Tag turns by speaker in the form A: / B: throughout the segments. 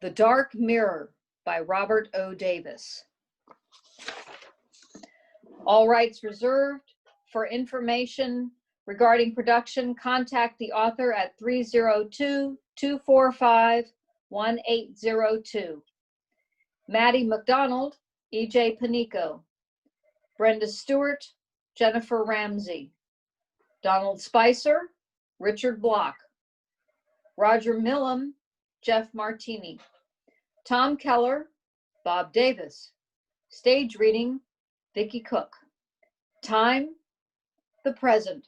A: The Dark Mirror by Robert O. Davis. All rights reserved. For information regarding production, contact the author at 302-245-1802. Maddie McDonald, E.J. Panico. Brenda Stewart, Jennifer Ramsey. Donald Spicer, Richard Block. Roger Millam, Jeff Martini. Tom Keller, Bob Davis. Stage reading, Vicki Cook. Time, the present.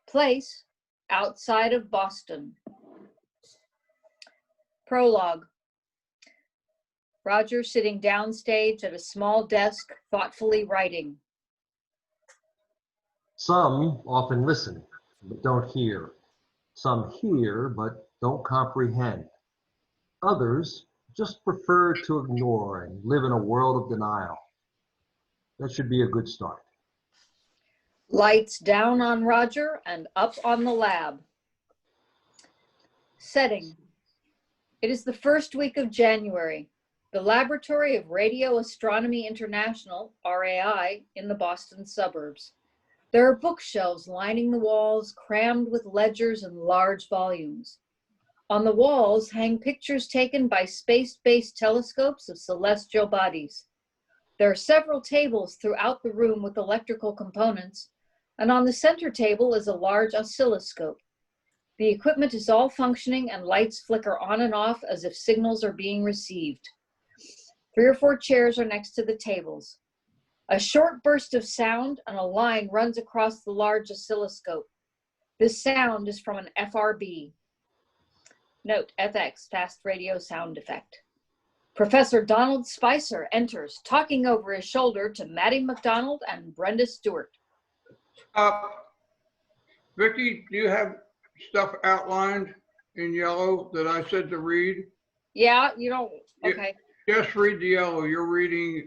A: Place, outside of Boston. Prologue. Roger sitting downstage at a small desk, thoughtfully writing.
B: Some often listen, but don't hear. Some hear, but don't comprehend. Others just prefer to ignore and live in a world of denial. That should be a good start.
A: Lights down on Roger and up on the lab. Setting. It is the first week of January. The Laboratory of Radio Astronomy International, RAI, in the Boston suburbs. There are bookshelves lining the walls, crammed with ledgers and large volumes. On the walls hang pictures taken by space-based telescopes of celestial bodies. There are several tables throughout the room with electrical components, and on the center table is a large oscilloscope. The equipment is all functioning and lights flicker on and off as if signals are being received. 3 or 4 chairs are next to the tables. A short burst of sound and a line runs across the large oscilloscope. This sound is from an FRB. Note, FX, fast radio sound effect. Professor Donald Spicer enters, talking over his shoulder to Maddie McDonald and Brenda Stewart.
C: Vicki, do you have stuff outlined in yellow that I said to read?
A: Yeah, you don't, okay.
C: Just read the yellow. You're reading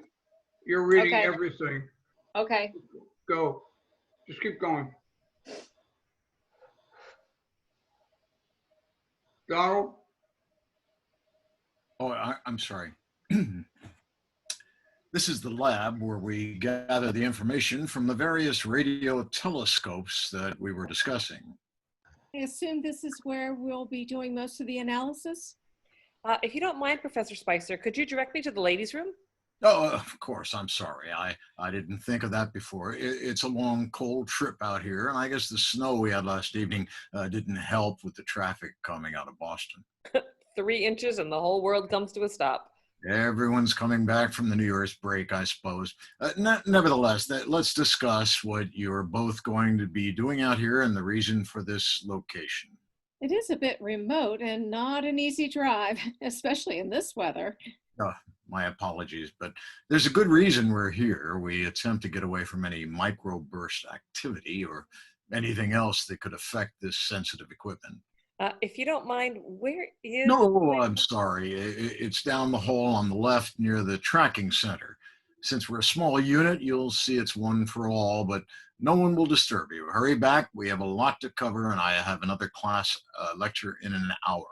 A: Okay.
C: everything.
A: Okay.
C: Go. Just keep going. Donald?
D: Oh, I'm sorry. This is the lab where we gather the information from the various radio telescopes that we were discussing.
E: I assume this is where we'll be doing most of the analysis?
F: If you don't mind, Professor Spicer, could you direct me to the ladies' room?
D: Oh, of course, I'm sorry. I didn't think of that before. It's a long, cold trip out here, and I guess the snow we had last evening didn't help with the traffic coming out of Boston.
F: 3 inches and the whole world comes to a stop.
D: Everyone's coming back from the New Year's break, I suppose. Nevertheless, let's discuss what you're both going to be doing out here and the reason for this location.
E: It is a bit remote and not an easy drive, especially in this weather.
D: My apologies, but there's a good reason we're here. We attempt to get away from any microburst activity or anything else that could affect this sensitive equipment.
F: If you don't mind, where is...
D: No, I'm sorry. It's down the hall on the left near the tracking center. Since we're a small unit, you'll see it's one for all, but no one will disturb you. Hurry back. We have a lot to cover, and I have another class lecture in an hour.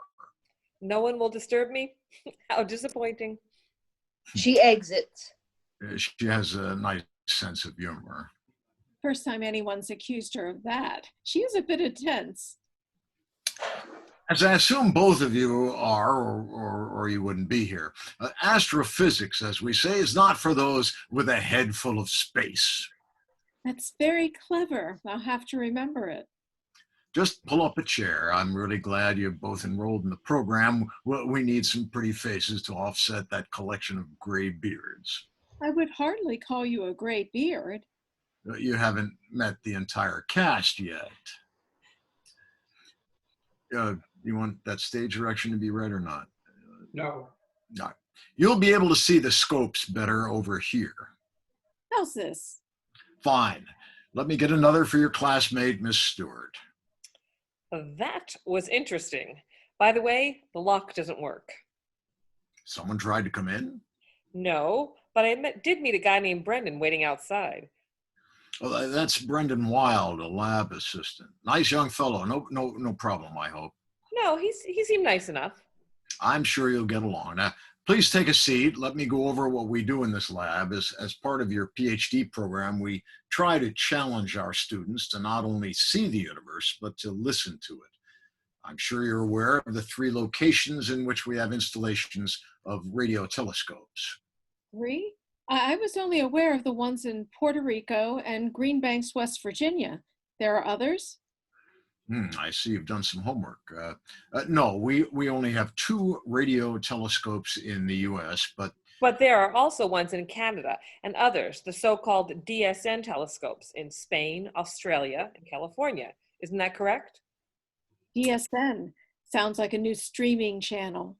F: No one will disturb me? How disappointing.
A: She exits.
D: She has a nice sense of humor.
E: First time anyone's accused her of that. She is a bit intense.
D: As I assume both of you are, or you wouldn't be here, astrophysics, as we say, is not for those with a head full of space.
E: That's very clever. I'll have to remember it.
D: Just pull up a chair. I'm really glad you're both enrolled in the program. We need some pretty faces to offset that collection of gray beards.
E: I would hardly call you a gray beard.
D: You haven't met the entire cast yet. You want that stage direction to be read or not?
C: No.
D: No. You'll be able to see the scopes better over here.
E: How's this?
D: Fine. Let me get another for your classmate, Miss Stewart.
F: That was interesting. By the way, the lock doesn't work.
D: Someone tried to come in?
F: No, but I did meet a guy named Brendan waiting outside.
D: Well, that's Brendan Wild, a lab assistant. Nice young fellow. No problem, I hope.
F: No, he seemed nice enough.
D: I'm sure you'll get along. Now, please take a seat. Let me go over what we do in this lab. As part of your PhD program, we try to challenge our students to not only see the universe, but to listen to it. I'm sure you're aware of the 3 locations in which we have installations of radio telescopes.
E: 3? I was only aware of the ones in Puerto Rico and Green Banks, West Virginia. There are others?
D: I see you've done some homework. No, we only have 2 radio telescopes in the US, but
F: But there are also ones in Canada and others, the so-called DSN telescopes in Spain, Australia, and California. Isn't that correct?
E: DSN. Sounds like a new streaming channel.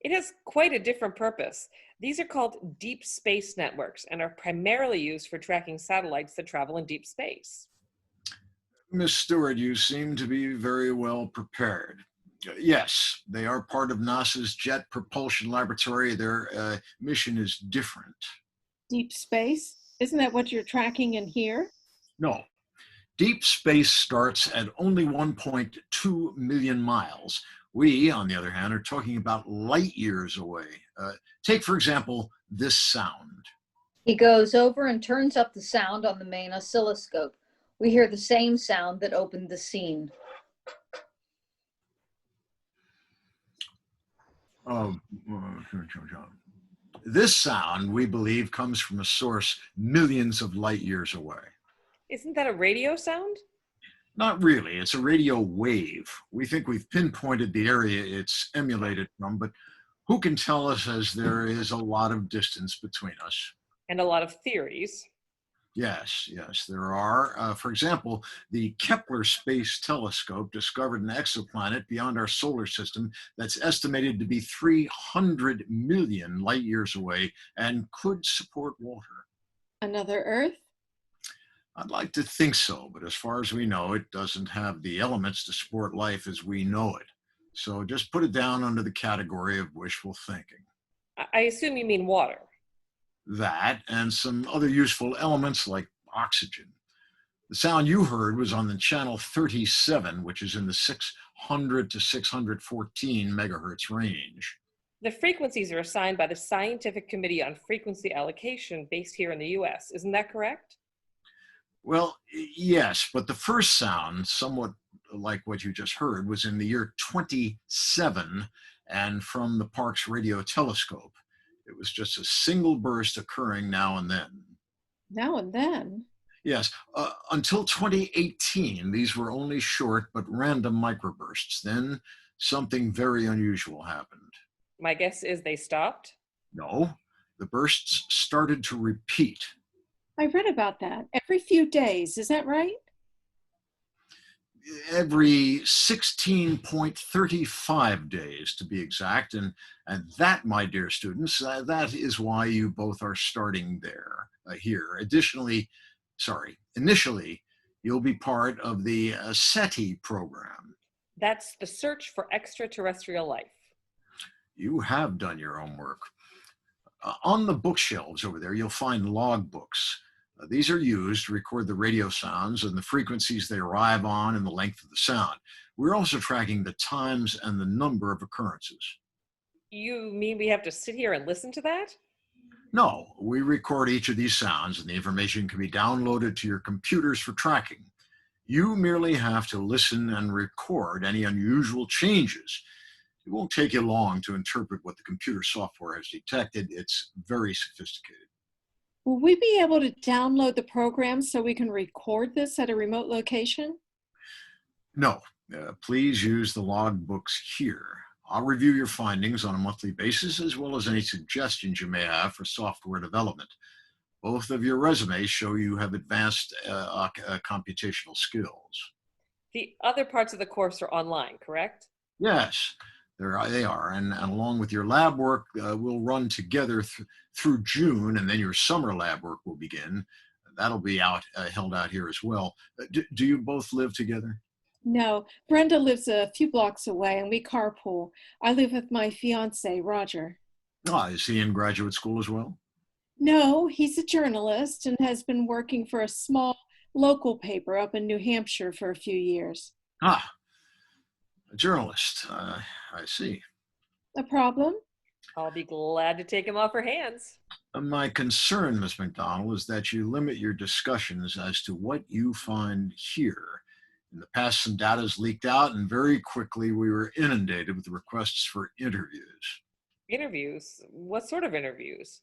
F: It has quite a different purpose. These are called deep space networks and are primarily used for tracking satellites that travel in deep space.
D: Miss Stewart, you seem to be very well prepared. Yes, they are part of NASA's Jet Propulsion Laboratory. Their mission is different.
E: Deep space? Isn't that what you're tracking in here?
D: No, deep space starts at only 1.2 million miles. We, on the other hand, are talking about light years away. Take, for example, this sound.
A: He goes over and turns up the sound on the main oscilloscope. We hear the same sound that opened the scene.
D: This sound, we believe, comes from a source millions of light years away.
F: Isn't that a radio sound?
D: Not really. It's a radio wave. We think we've pinpointed the area it's emulated from, but who can tell us, as there is a lot of distance between us?
F: And a lot of theories.
D: Yes, there are. For example, the Kepler Space Telescope discovered an exoplanet beyond our solar system that's estimated to be 300 million light years away and could support water.
E: Another Earth?
D: I'd like to think so, but as far as we know, it doesn't have the elements to support life as we know it. So just put it down under the category of wishful thinking.
F: I assume you mean water.
D: That and some other useful elements like oxygen. The sound you heard was on the channel 37, which is in the 600 to 614 megahertz range.
F: The frequencies are assigned by the Scientific Committee on Frequency Allocation based here in the US. Isn't that correct?
D: Well, yes, but the first sound, somewhat like what you just heard, was in the year 27 and from the Parkes radio telescope. It was just a single burst occurring now and then.
E: Now and then?
D: Yes, until 2018, these were only short but random microbursts. Then something very unusual happened.
F: My guess is they stopped.
D: No, the bursts started to repeat.
E: I read about that. Every few days, is that right?
D: Every 16.35 days to be exact. And that, my dear students, that is why you both are starting there, here. Initially, you'll be part of the SETI program.
F: That's the Search for Extraterrestrial Life.
D: You have done your homework. On the bookshelves over there, you'll find log books. These are used to record the radio sounds and the frequencies they arrive on and the length of the sound. We're also tracking the times and the number of occurrences.
F: You mean we have to sit here and listen to that?
D: No, we record each of these sounds and the information can be downloaded to your computers for tracking. You merely have to listen and record any unusual changes. It won't take you long to interpret what the computer software has detected. It's very sophisticated.
E: Will we be able to download the program so we can record this at a remote location?
D: No, please use the log books here. I'll review your findings on a monthly basis as well as any suggestions you may have for software development. Both of your resumes show you have advanced computational skills.
F: The other parts of the course are online, correct?
D: Yes, they are. And along with your lab work, we'll run together through June, and then your summer lab work will begin. That'll be held out here as well. Do you both live together?
E: No, Brenda lives a few blocks away and we carpool. I live with my fiance, Roger.
D: Is he in graduate school as well?
E: No, he's a journalist and has been working for a small local paper up in New Hampshire for a few years.
D: A journalist. I see.
E: A problem?
F: I'll be glad to take him off her hands.
D: My concern, Miss McDonald, is that you limit your discussions as to what you find here. In the past, some data has leaked out, and very quickly we were inundated with requests for interviews.
F: Interviews? What sort of interviews?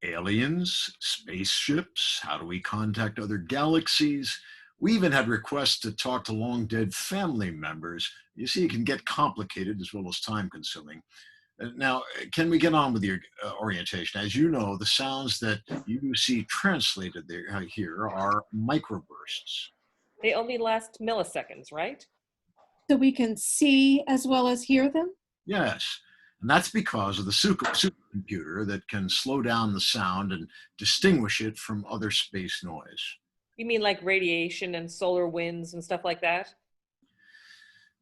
D: Aliens, spaceships, how do we contact other galaxies? We even had requests to talk to long dead family members. You see, it can get complicated as well as time consuming. Now, can we get on with your orientation? As you know, the sounds that you see translated there here are microbursts.
F: They only last milliseconds, right?
E: So we can see as well as hear them?
D: Yes, and that's because of the supercomputer that can slow down the sound and distinguish it from other space noise.
F: You mean like radiation and solar winds and stuff like that?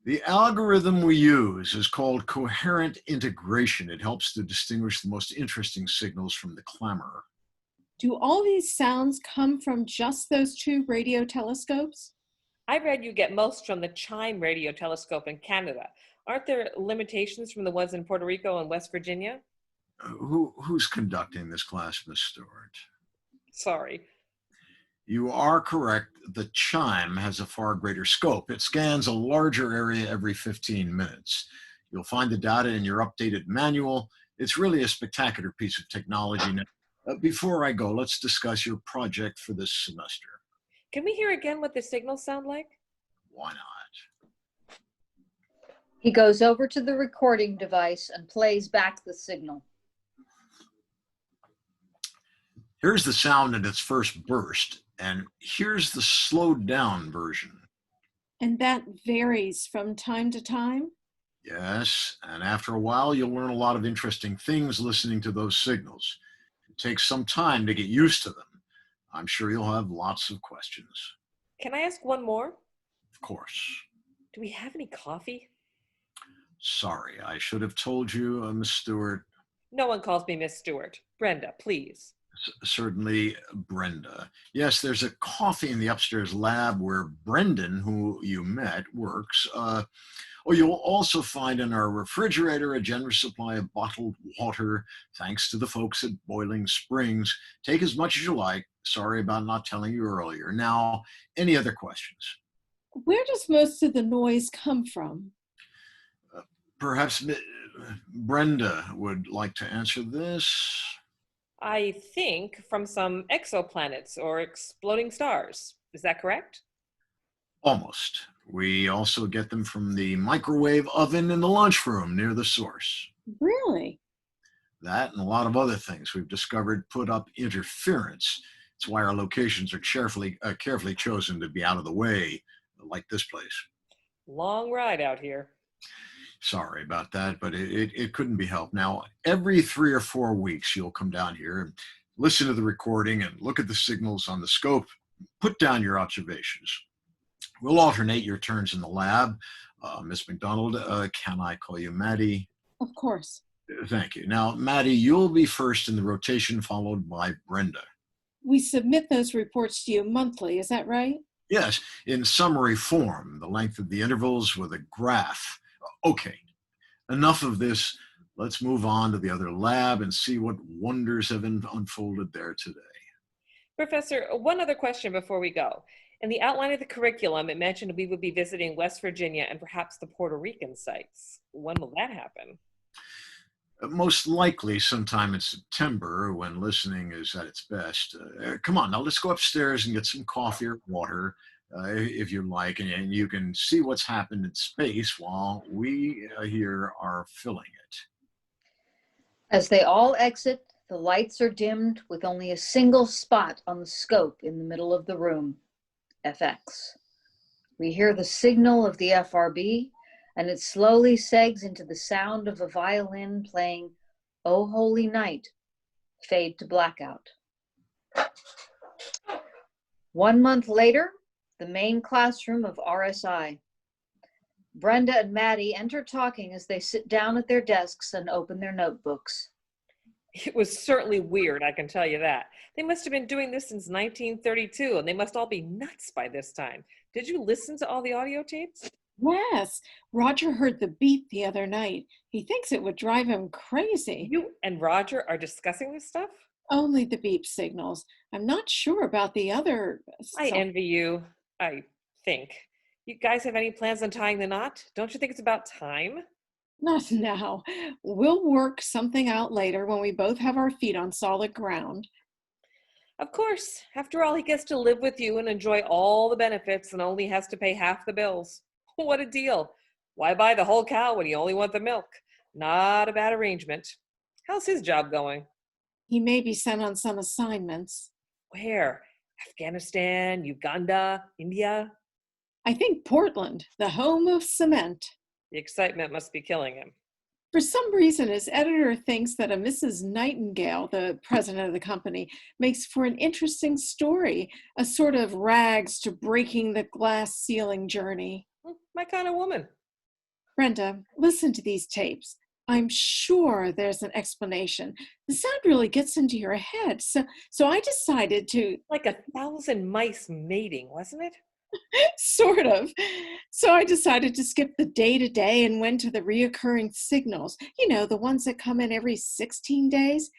D: The algorithm we use is called coherent integration. It helps to distinguish the most interesting signals from the clamor.
E: Do all these sounds come from just those two radio telescopes?
F: I read you get most from the CHIME radio telescope in Canada. Aren't there limitations from the ones in Puerto Rico and West Virginia?
D: Who's conducting this class, Miss Stewart?
F: Sorry.
D: You are correct. The CHIME has a far greater scope. It scans a larger area every 15 minutes. You'll find the data in your updated manual. It's really a spectacular piece of technology. Now, before I go, let's discuss your project for this semester.
F: Can we hear again what the signals sound like?
D: Why not?
A: He goes over to the recording device and plays back the signal.
D: Here's the sound in its first burst, and here's the slowed down version.
E: And that varies from time to time?
D: Yes, and after a while, you'll learn a lot of interesting things listening to those signals. It takes some time to get used to them. I'm sure you'll have lots of questions.
F: Can I ask one more?
D: Of course.
F: Do we have any coffee?
D: Sorry, I should have told you, Miss Stewart.
F: No one calls me Miss Stewart. Brenda, please.
D: Certainly, Brenda. Yes, there's a coffee in the upstairs lab where Brendan, who you met, works. You'll also find in our refrigerator a generous supply of bottled water, thanks to the folks at Boiling Springs. Take as much as you like. Sorry about not telling you earlier. Now, any other questions?
E: Where does most of the noise come from?
D: Perhaps Brenda would like to answer this.
F: I think from some exoplanets or exploding stars. Is that correct?
D: Almost. We also get them from the microwave oven in the lunchroom near the source.
E: Really?
D: That and a lot of other things we've discovered put up interference. It's why our locations are carefully chosen to be out of the way, like this place.
F: Long ride out here.
D: Sorry about that, but it couldn't be helped. Now, every 3 or 4 weeks, you'll come down here and listen to the recording and look at the signals on the scope. Put down your observations. We'll alternate your turns in the lab. Miss McDonald, can I call you Maddie?
E: Of course.
D: Thank you. Now, Maddie, you'll be first in the rotation, followed by Brenda.
E: We submit those reports to you monthly, is that right?
D: Yes, in summary form, the length of the intervals with a graph. Okay, enough of this. Let's move on to the other lab and see what wonders have unfolded there today.
F: Professor, one other question before we go. In the outline of the curriculum, it mentioned we would be visiting West Virginia and perhaps the Puerto Rican sites. When will that happen?
D: Most likely sometime in September when listening is at its best. Come on, now let's go upstairs and get some coffee or water if you like, and you can see what's happened in space while we here are filling it.
A: As they all exit, the lights are dimmed with only a single spot on the scope in the middle of the room, FX. We hear the signal of the FRB, and it slowly segs into the sound of a violin playing "O Holy Night," fade to blackout. 1 month later, the main classroom of RSI. Brenda and Maddie enter talking as they sit down at their desks and open their notebooks.
F: It was certainly weird, I can tell you that. They must have been doing this since 1932, and they must all be nuts by this time. Did you listen to all the audio tapes?
E: Yes, Roger heard the beep the other night. He thinks it would drive him crazy.
F: You and Roger are discussing this stuff?
E: Only the beep signals. I'm not sure about the other.
F: I envy you, I think. You guys have any plans on tying the knot? Don't you think it's about time?
E: Not now. We'll work something out later when we both have our feet on solid ground.
F: Of course. After all, he gets to live with you and enjoy all the benefits and only has to pay half the bills. What a deal. Why buy the whole cow when you only want the milk? Not a bad arrangement. How's his job going?
E: He may be sent on some assignments.
F: Where? Afghanistan, Uganda, India?
E: I think Portland, the home of cement.
F: The excitement must be killing him.
E: For some reason, his editor thinks that a Mrs. Nightingale, the president of the company, makes for an interesting story, a sort of rags to breaking the glass ceiling journey.
F: My kind of woman.
E: Brenda, listen to these tapes. I'm sure there's an explanation. The sound really gets into your head. So I decided to,
F: Like 1,000 mice mating, wasn't it?
E: sort of. So I decided to skip the day-to-day and went to the reoccurring signals. You know, the ones that come in every 16 days.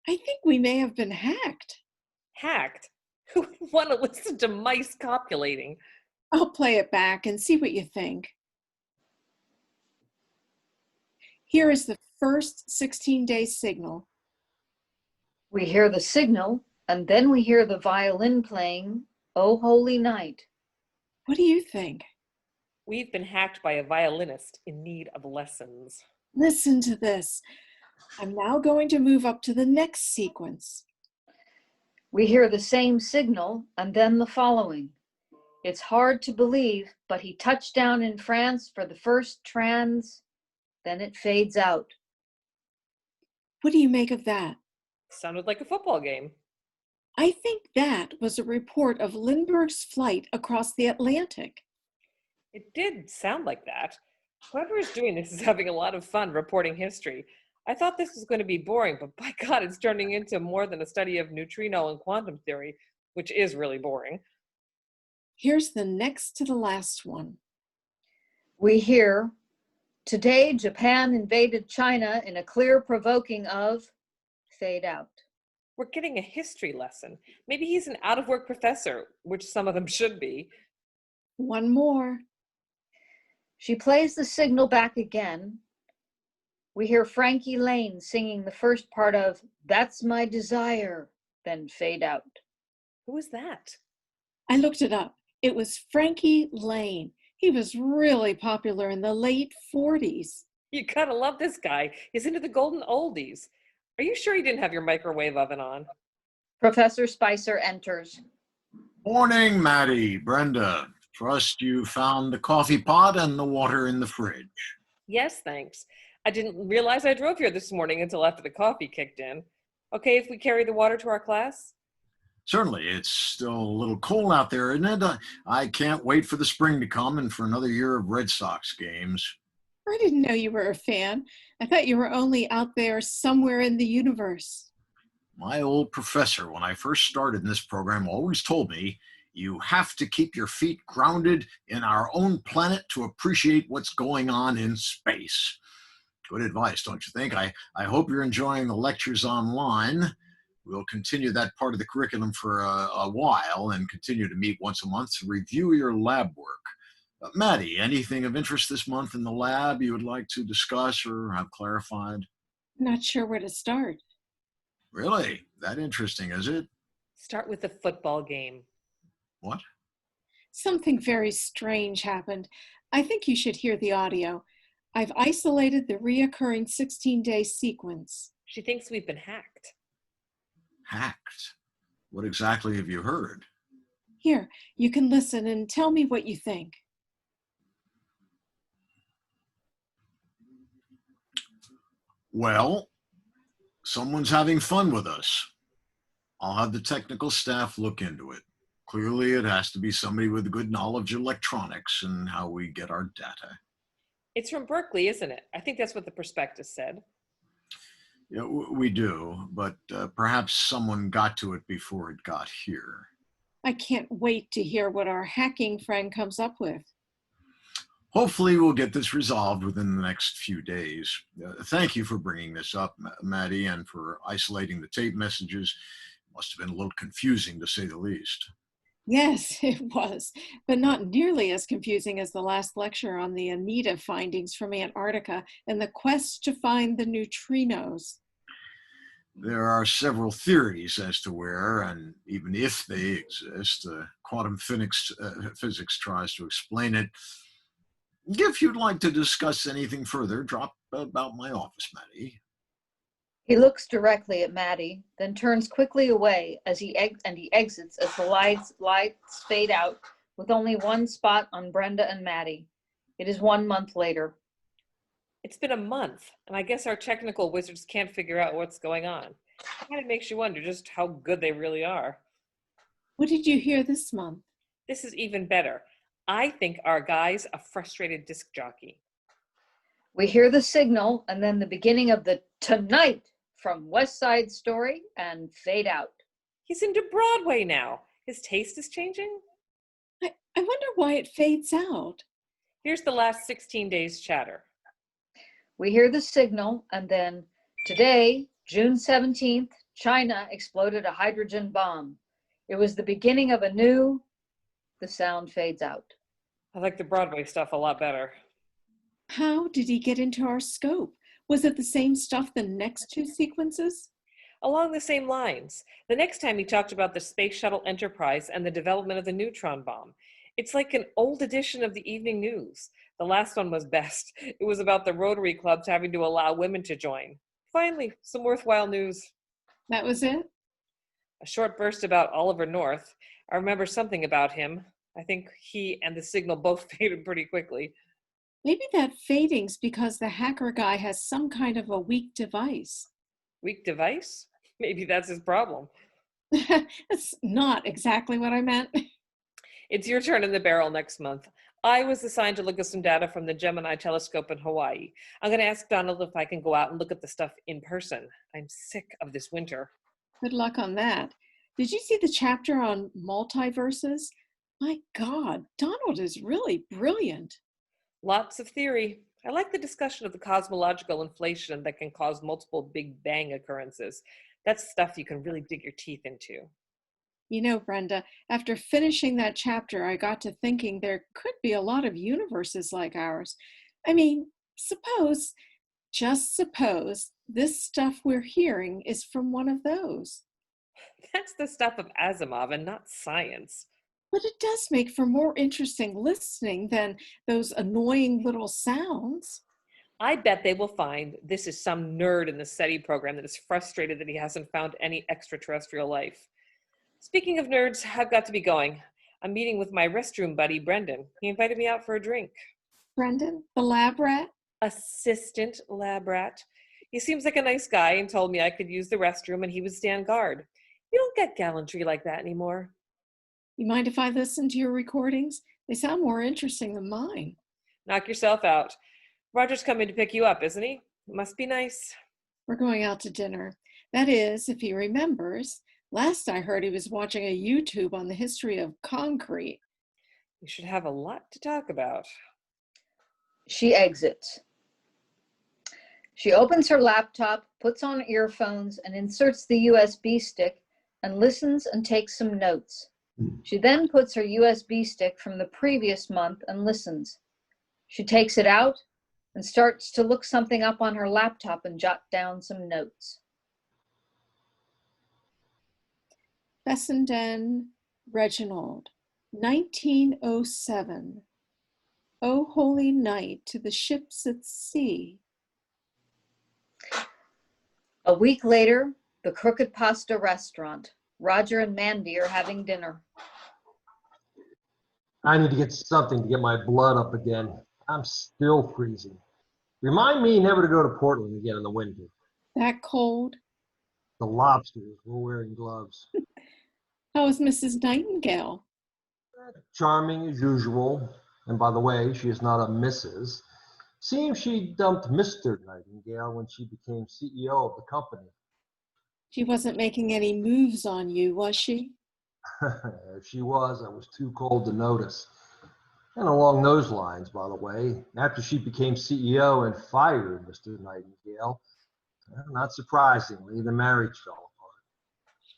E: I think we may have been hacked.
F: Hacked? Who would want to listen to mice copulating?
E: I'll play it back and see what you think. Here is the first 16-day signal.
A: We hear the signal, and then we hear the violin playing, "O Holy Night."
E: What do you think?
F: We've been hacked by a violinist in need of lessons.
E: Listen to this. I'm now going to move up to the next sequence.
A: We hear the same signal, and then the following. It's hard to believe, but he touched down in France for the first trans, then it fades out.
E: What do you make of that?
F: Sounded like a football game.
E: I think that was a report of Lindbergh's flight across the Atlantic.
F: It did sound like that. Whoever is doing this is having a lot of fun reporting history. I thought this was going to be boring, but by God, it's turning into more than a study of neutrino and quantum theory, which is really boring.
E: Here's the next to the last one.
A: We hear, today Japan invaded China in a clear provoking of, fade out.
F: We're getting a history lesson. Maybe he's an out-of-work professor, which some of them should be.
E: One more.
A: She plays the signal back again. We hear Frankie Lane singing the first part of That's My Desire, then fade out.
F: Who is that?
E: I looked it up. It was Frankie Lane. He was really popular in the late 40s.
F: You gotta love this guy. He's into the golden oldies. Are you sure you didn't have your microwave oven on?
A: Professor Spicer enters.
D: Morning, Maddie, Brenda. Trust you found the coffee pot and the water in the fridge.
F: Yes, thanks. I didn't realize I drove here this morning until after the coffee kicked in. Okay if we carry the water to our class?
D: Certainly, it's still a little cold out there, isn't it? I can't wait for the spring to come and for another year of Red Sox games.
E: I didn't know you were a fan. I thought you were only out there somewhere in the universe.
D: My old professor, when I first started in this program, always told me, you have to keep your feet grounded in our own planet to appreciate what's going on in space. Good advice, don't you think? I hope you're enjoying the lectures online. We'll continue that part of the curriculum for a while and continue to meet once a month to review your lab work. Maddie, anything of interest this month in the lab you would like to discuss or have clarified?
E: Not sure where to start.
D: Really? That interesting, is it?
F: Start with the football game.
D: What?
E: Something very strange happened. I think you should hear the audio. I've isolated the reoccurring 16-day sequence.
F: She thinks we've been hacked.
D: Hacked? What exactly have you heard?
E: Here, you can listen and tell me what you think.
D: Well, someone's having fun with us. I'll have the technical staff look into it. Clearly, it has to be somebody with good knowledge of electronics and how we get our data.
F: It's from Berkeley, isn't it? I think that's what the prospectus said.
D: Yeah, we do, but perhaps someone got to it before it got here.
E: I can't wait to hear what our hacking friend comes up with.
D: Hopefully, we'll get this resolved within the next few days. Thank you for bringing this up, Maddie, and for isolating the tape messages. Must have been a little confusing, to say the least.
E: Yes, it was, but not nearly as confusing as the last lecture on the Anita findings from Antarctica and the quest to find the neutrinos.
D: There are several theories as to where, and even if they exist, quantum physics tries to explain it. If you'd like to discuss anything further, drop about my office, Maddie.
A: He looks directly at Maddie, then turns quickly away as he exits as the lights fade out with only one spot on Brenda and Maddie. It is 1 month later.
F: It's been a month, and I guess our technical wizards can't figure out what's going on. It kind of makes you wonder just how good they really are.
E: What did you hear this month?
F: This is even better. I think our guy's a frustrated disc jockey.
A: We hear the signal and then the beginning of the "Tonight" from West Side Story and fade out.
F: He's into Broadway now. His taste is changing?
E: I wonder why it fades out.
F: Here's the last 16 days chatter.
A: We hear the signal and then today, June 17th, China exploded a hydrogen bomb. It was the beginning of a new, the sound fades out.
F: I like the Broadway stuff a lot better.
E: How did he get into our scope? Was it the same stuff the next two sequences?
F: Along the same lines, the next time he talked about the Space Shuttle Enterprise and the development of the neutron bomb. It's like an old edition of the evening news. The last one was best. It was about the Rotary clubs having to allow women to join. Finally, some worthwhile news.
E: That was it?
F: A short burst about Oliver North. I remember something about him. I think he and the signal both faded pretty quickly.
E: Maybe that fading's because the hacker guy has some kind of a weak device.
F: Weak device? Maybe that's his problem.
E: That's not exactly what I meant.
F: It's your turn in the barrel next month. I was assigned to look at some data from the Gemini telescope in Hawaii. I'm going to ask Donald if I can go out and look at the stuff in person. I'm sick of this winter.
E: Good luck on that. Did you see the chapter on multiverses? My God, Donald is really brilliant.
F: Lots of theory. I like the discussion of the cosmological inflation that can cause multiple Big Bang occurrences. That's stuff you can really dig your teeth into.
E: You know, Brenda, after finishing that chapter, I got to thinking there could be a lot of universes like ours. I mean, just suppose, this stuff we're hearing is from one of those.
F: That's the stuff of Asimov and not science.
E: But it does make for more interesting listening than those annoying little sounds.
F: I bet they will find this is some nerd in the SETI program that is frustrated that he hasn't found any extraterrestrial life. Speaking of nerds, I've got to be going. I'm meeting with my restroom buddy, Brendan. He invited me out for a drink.
E: Brendan, the lab rat?
F: Assistant lab rat. He seems like a nice guy and told me I could use the restroom and he would stand guard. You don't get gallantry like that anymore.
E: You mind if I listen to your recordings? They sound more interesting than mine.
F: Knock yourself out. Roger's coming to pick you up, isn't he? It must be nice.
E: We're going out to dinner. That is, if he remembers. Last I heard, he was watching a YouTube on the history of concrete.
F: You should have a lot to talk about.
A: She exits. She opens her laptop, puts on earphones, and inserts the USB stick and listens and takes some notes. She then puts her USB stick from the previous month and listens. She takes it out and starts to look something up on her laptop and jot down some notes.
E: Fessenden, Reginald, 1907. O holy night to the ships at sea.
A: A week later, the Crooked Pasta restaurant. Roger and Mandy are having dinner.
B: I need to get something to get my blood up again. I'm still freezing. Remind me never to go to Portland again in the winter.
E: That cold?
B: The lobsters were wearing gloves.
E: How is Mrs. Nightingale?
B: Charming as usual. And by the way, she is not a Mrs. Seems she dumped Mr. Nightingale when she became CEO of the company.
E: She wasn't making any moves on you, was she?
B: If she was, I was too cold to notice. And along those lines, by the way, after she became CEO and fired Mr. Nightingale, not surprisingly, the marriage fell apart.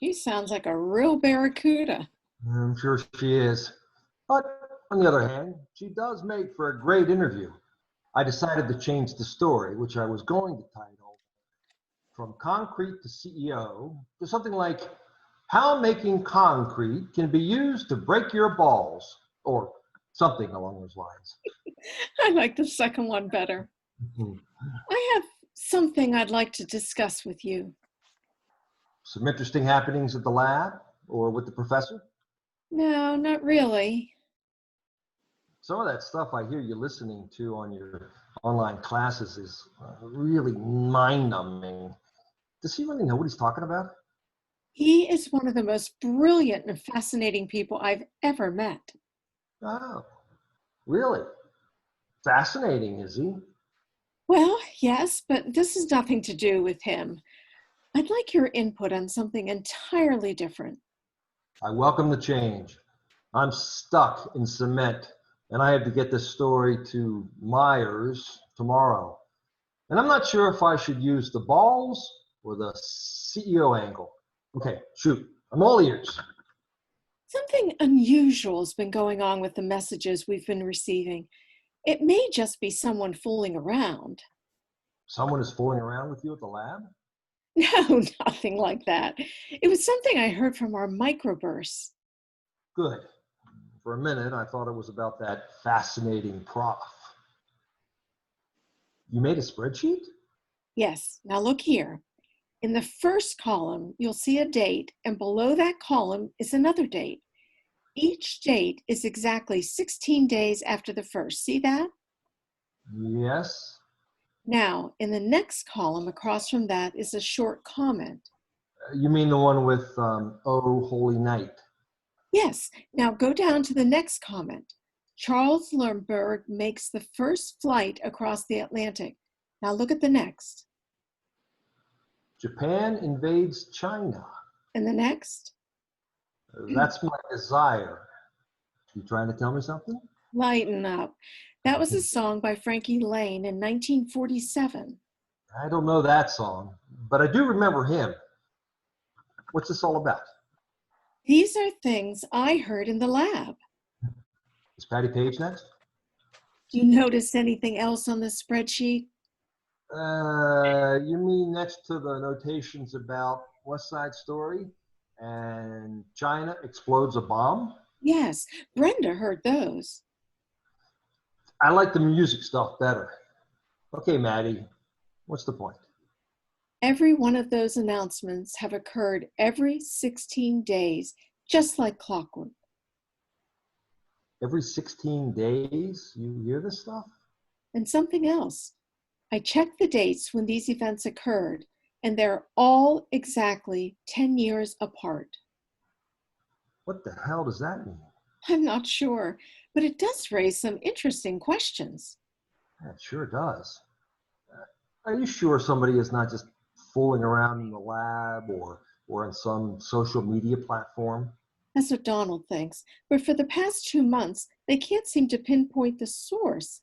E: She sounds like a real barracuda.
B: I'm sure she is. But on the other hand, she does make for a great interview. I decided to change the story, which I was going to title From Concrete to CEO, to something like How Making Concrete Can Be Used to Break Your Balls, or something along those lines.
E: I like the second one better.
B: Mhm.
E: I have something I'd like to discuss with you.
B: Some interesting happenings at the lab or with the professor.
E: No, not really.
B: Some of that stuff I hear you listening to on your online classes is really mind-numbing. Does he really know what he's talking about?
E: He is one of the most brilliant and fascinating people I've ever met.
B: Oh, really? Fascinating, is he?
E: Well, yes, but this has nothing to do with him. I'd like your input on something entirely different.
B: I welcome the change. I'm stuck in cement, and I have to get this story to Myers tomorrow. And I'm not sure if I should use the balls or the CEO angle. Okay, shoot. I'm all ears.
E: Something unusual has been going on with the messages we've been receiving. It may just be someone fooling around.
B: Someone is fooling around with you at the lab?
E: No, nothing like that. It was something I heard from our microbursts.
B: Good. For a minute, I thought it was about that fascinating prof. You made a spreadsheet?
E: Yes, now look here. In the first column, you'll see a date, and below that column is another date. Each date is exactly 16 days after the first. See that?
B: Yes.
E: Now, in the next column across from that is a short comment.
B: You mean the one with Oh Holy Night?
E: Yes, now go down to the next comment. Charles Lindbergh makes the first flight across the Atlantic. Now look at the next.
B: Japan invades China.
E: And the next?
B: That's my desire. You trying to tell me something?
E: Lighten up. That was a song by Frankie Lane in 1947.
B: I don't know that song, but I do remember him. What's this all about?
E: These are things I heard in the lab.
B: Is Patty Page next?
E: Do you notice anything else on the spreadsheet?
B: You mean next to the notations about West Side Story and China explodes a bomb?
E: Yes, Brenda heard those.
B: I like the music stuff better. Okay, Maddie, what's the point?
E: Every one of those announcements have occurred every 16 days, just like clockwork.
B: Every 16 days you hear this stuff?
E: And something else. I checked the dates when these events occurred, and they're all exactly 10 years apart.
B: What the hell does that mean?
E: I'm not sure, but it does raise some interesting questions.
B: Yeah, it sure does. Are you sure somebody is not just fooling around in the lab or on some social media platform?
E: That's what Donald thinks, but for the past 2 months, they can't seem to pinpoint the source.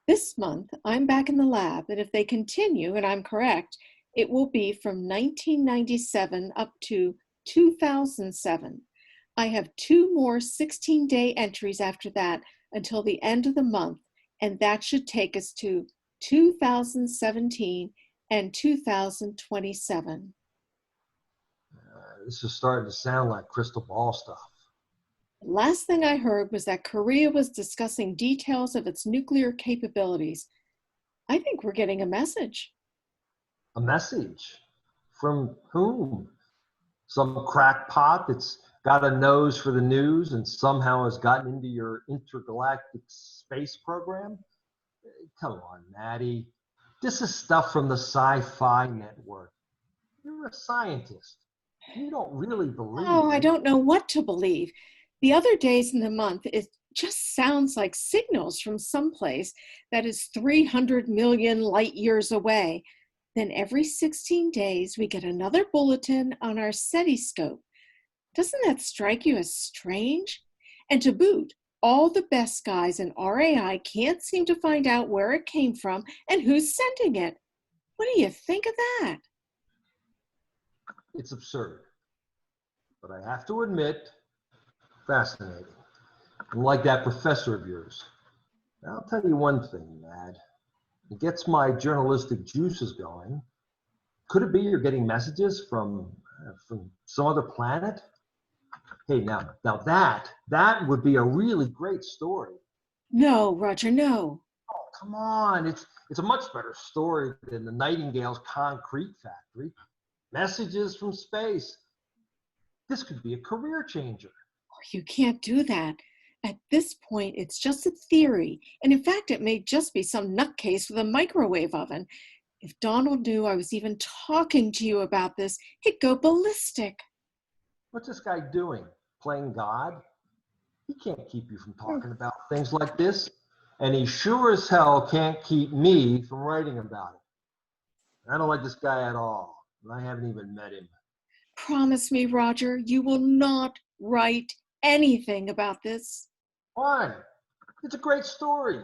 E: This month, I'm back in the lab, and if they continue, and I'm correct, it will be from 1997 up to 2007. I have 2 more 16-day entries after that until the end of the month, and that should take us to 2017 and 2027.
B: This is starting to sound like crystal ball stuff.
E: The last thing I heard was that Korea was discussing details of its nuclear capabilities. I think we're getting a message.
B: A message? From whom? Some crackpot that's got a nose for the news and somehow has gotten into your intergalactic space program? Come on, Maddie. This is stuff from the Sci-Fi Network. You're a scientist. You don't really believe.
E: Oh, I don't know what to believe. The other days in the month, it just sounds like signals from someplace that is 300 million light years away. Then every 16 days, we get another bulletin on our SETI scope. Doesn't that strike you as strange? And to boot, All the best guys in RAI can't seem to find out where it came from and who's sending it. What do you think of that?
B: It's absurd. But I have to admit, fascinating. I'm like that professor of yours. I'll tell you one thing, Mad. It gets my journalistic juices going. Could it be you're getting messages from some other planet? Hey, now that would be a really great story.
E: No, Roger, no.
B: Oh, come on. It's a much better story than the Nightingale's concrete factory. Messages from space. This could be a career changer.
E: Oh, you can't do that. At this point, it's just a theory. And in fact, it may just be some nutcase with a microwave oven. If Donald knew I was even talking to you about this, he'd go ballistic.
B: What's this guy doing? Playing God? He can't keep you from talking about things like this. And he sure as hell can't keep me from writing about it. I don't like this guy at all. And I haven't even met him.
E: Promise me, Roger, you will not write anything about this.
B: Why? It's a great story.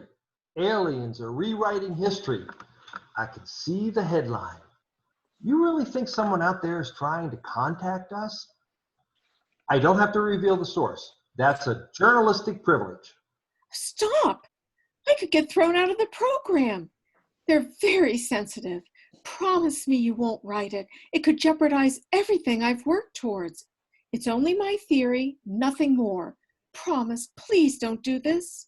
B: Aliens are rewriting history. I can see the headline. You really think someone out there is trying to contact us? I don't have to reveal the source. That's a journalistic privilege.
E: Stop! I could get thrown out of the program. They're very sensitive. Promise me you won't write it. It could jeopardize everything I've worked towards. It's only my theory, nothing more. Promise, please don't do this.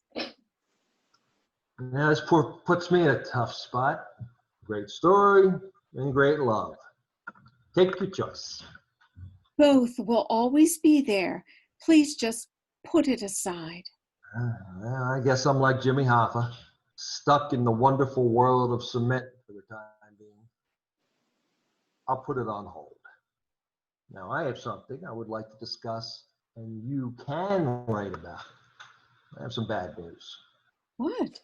B: Now, this puts me in a tough spot. Great story and great love. Take your choice.
E: Both will always be there. Please just put it aside.
B: Well, I guess I'm like Jimmy Hoffa, stuck in the wonderful world of cement for the time being. I'll put it on hold. Now, I have something I would like to discuss, and you can write about it. I have some bad news.
E: What?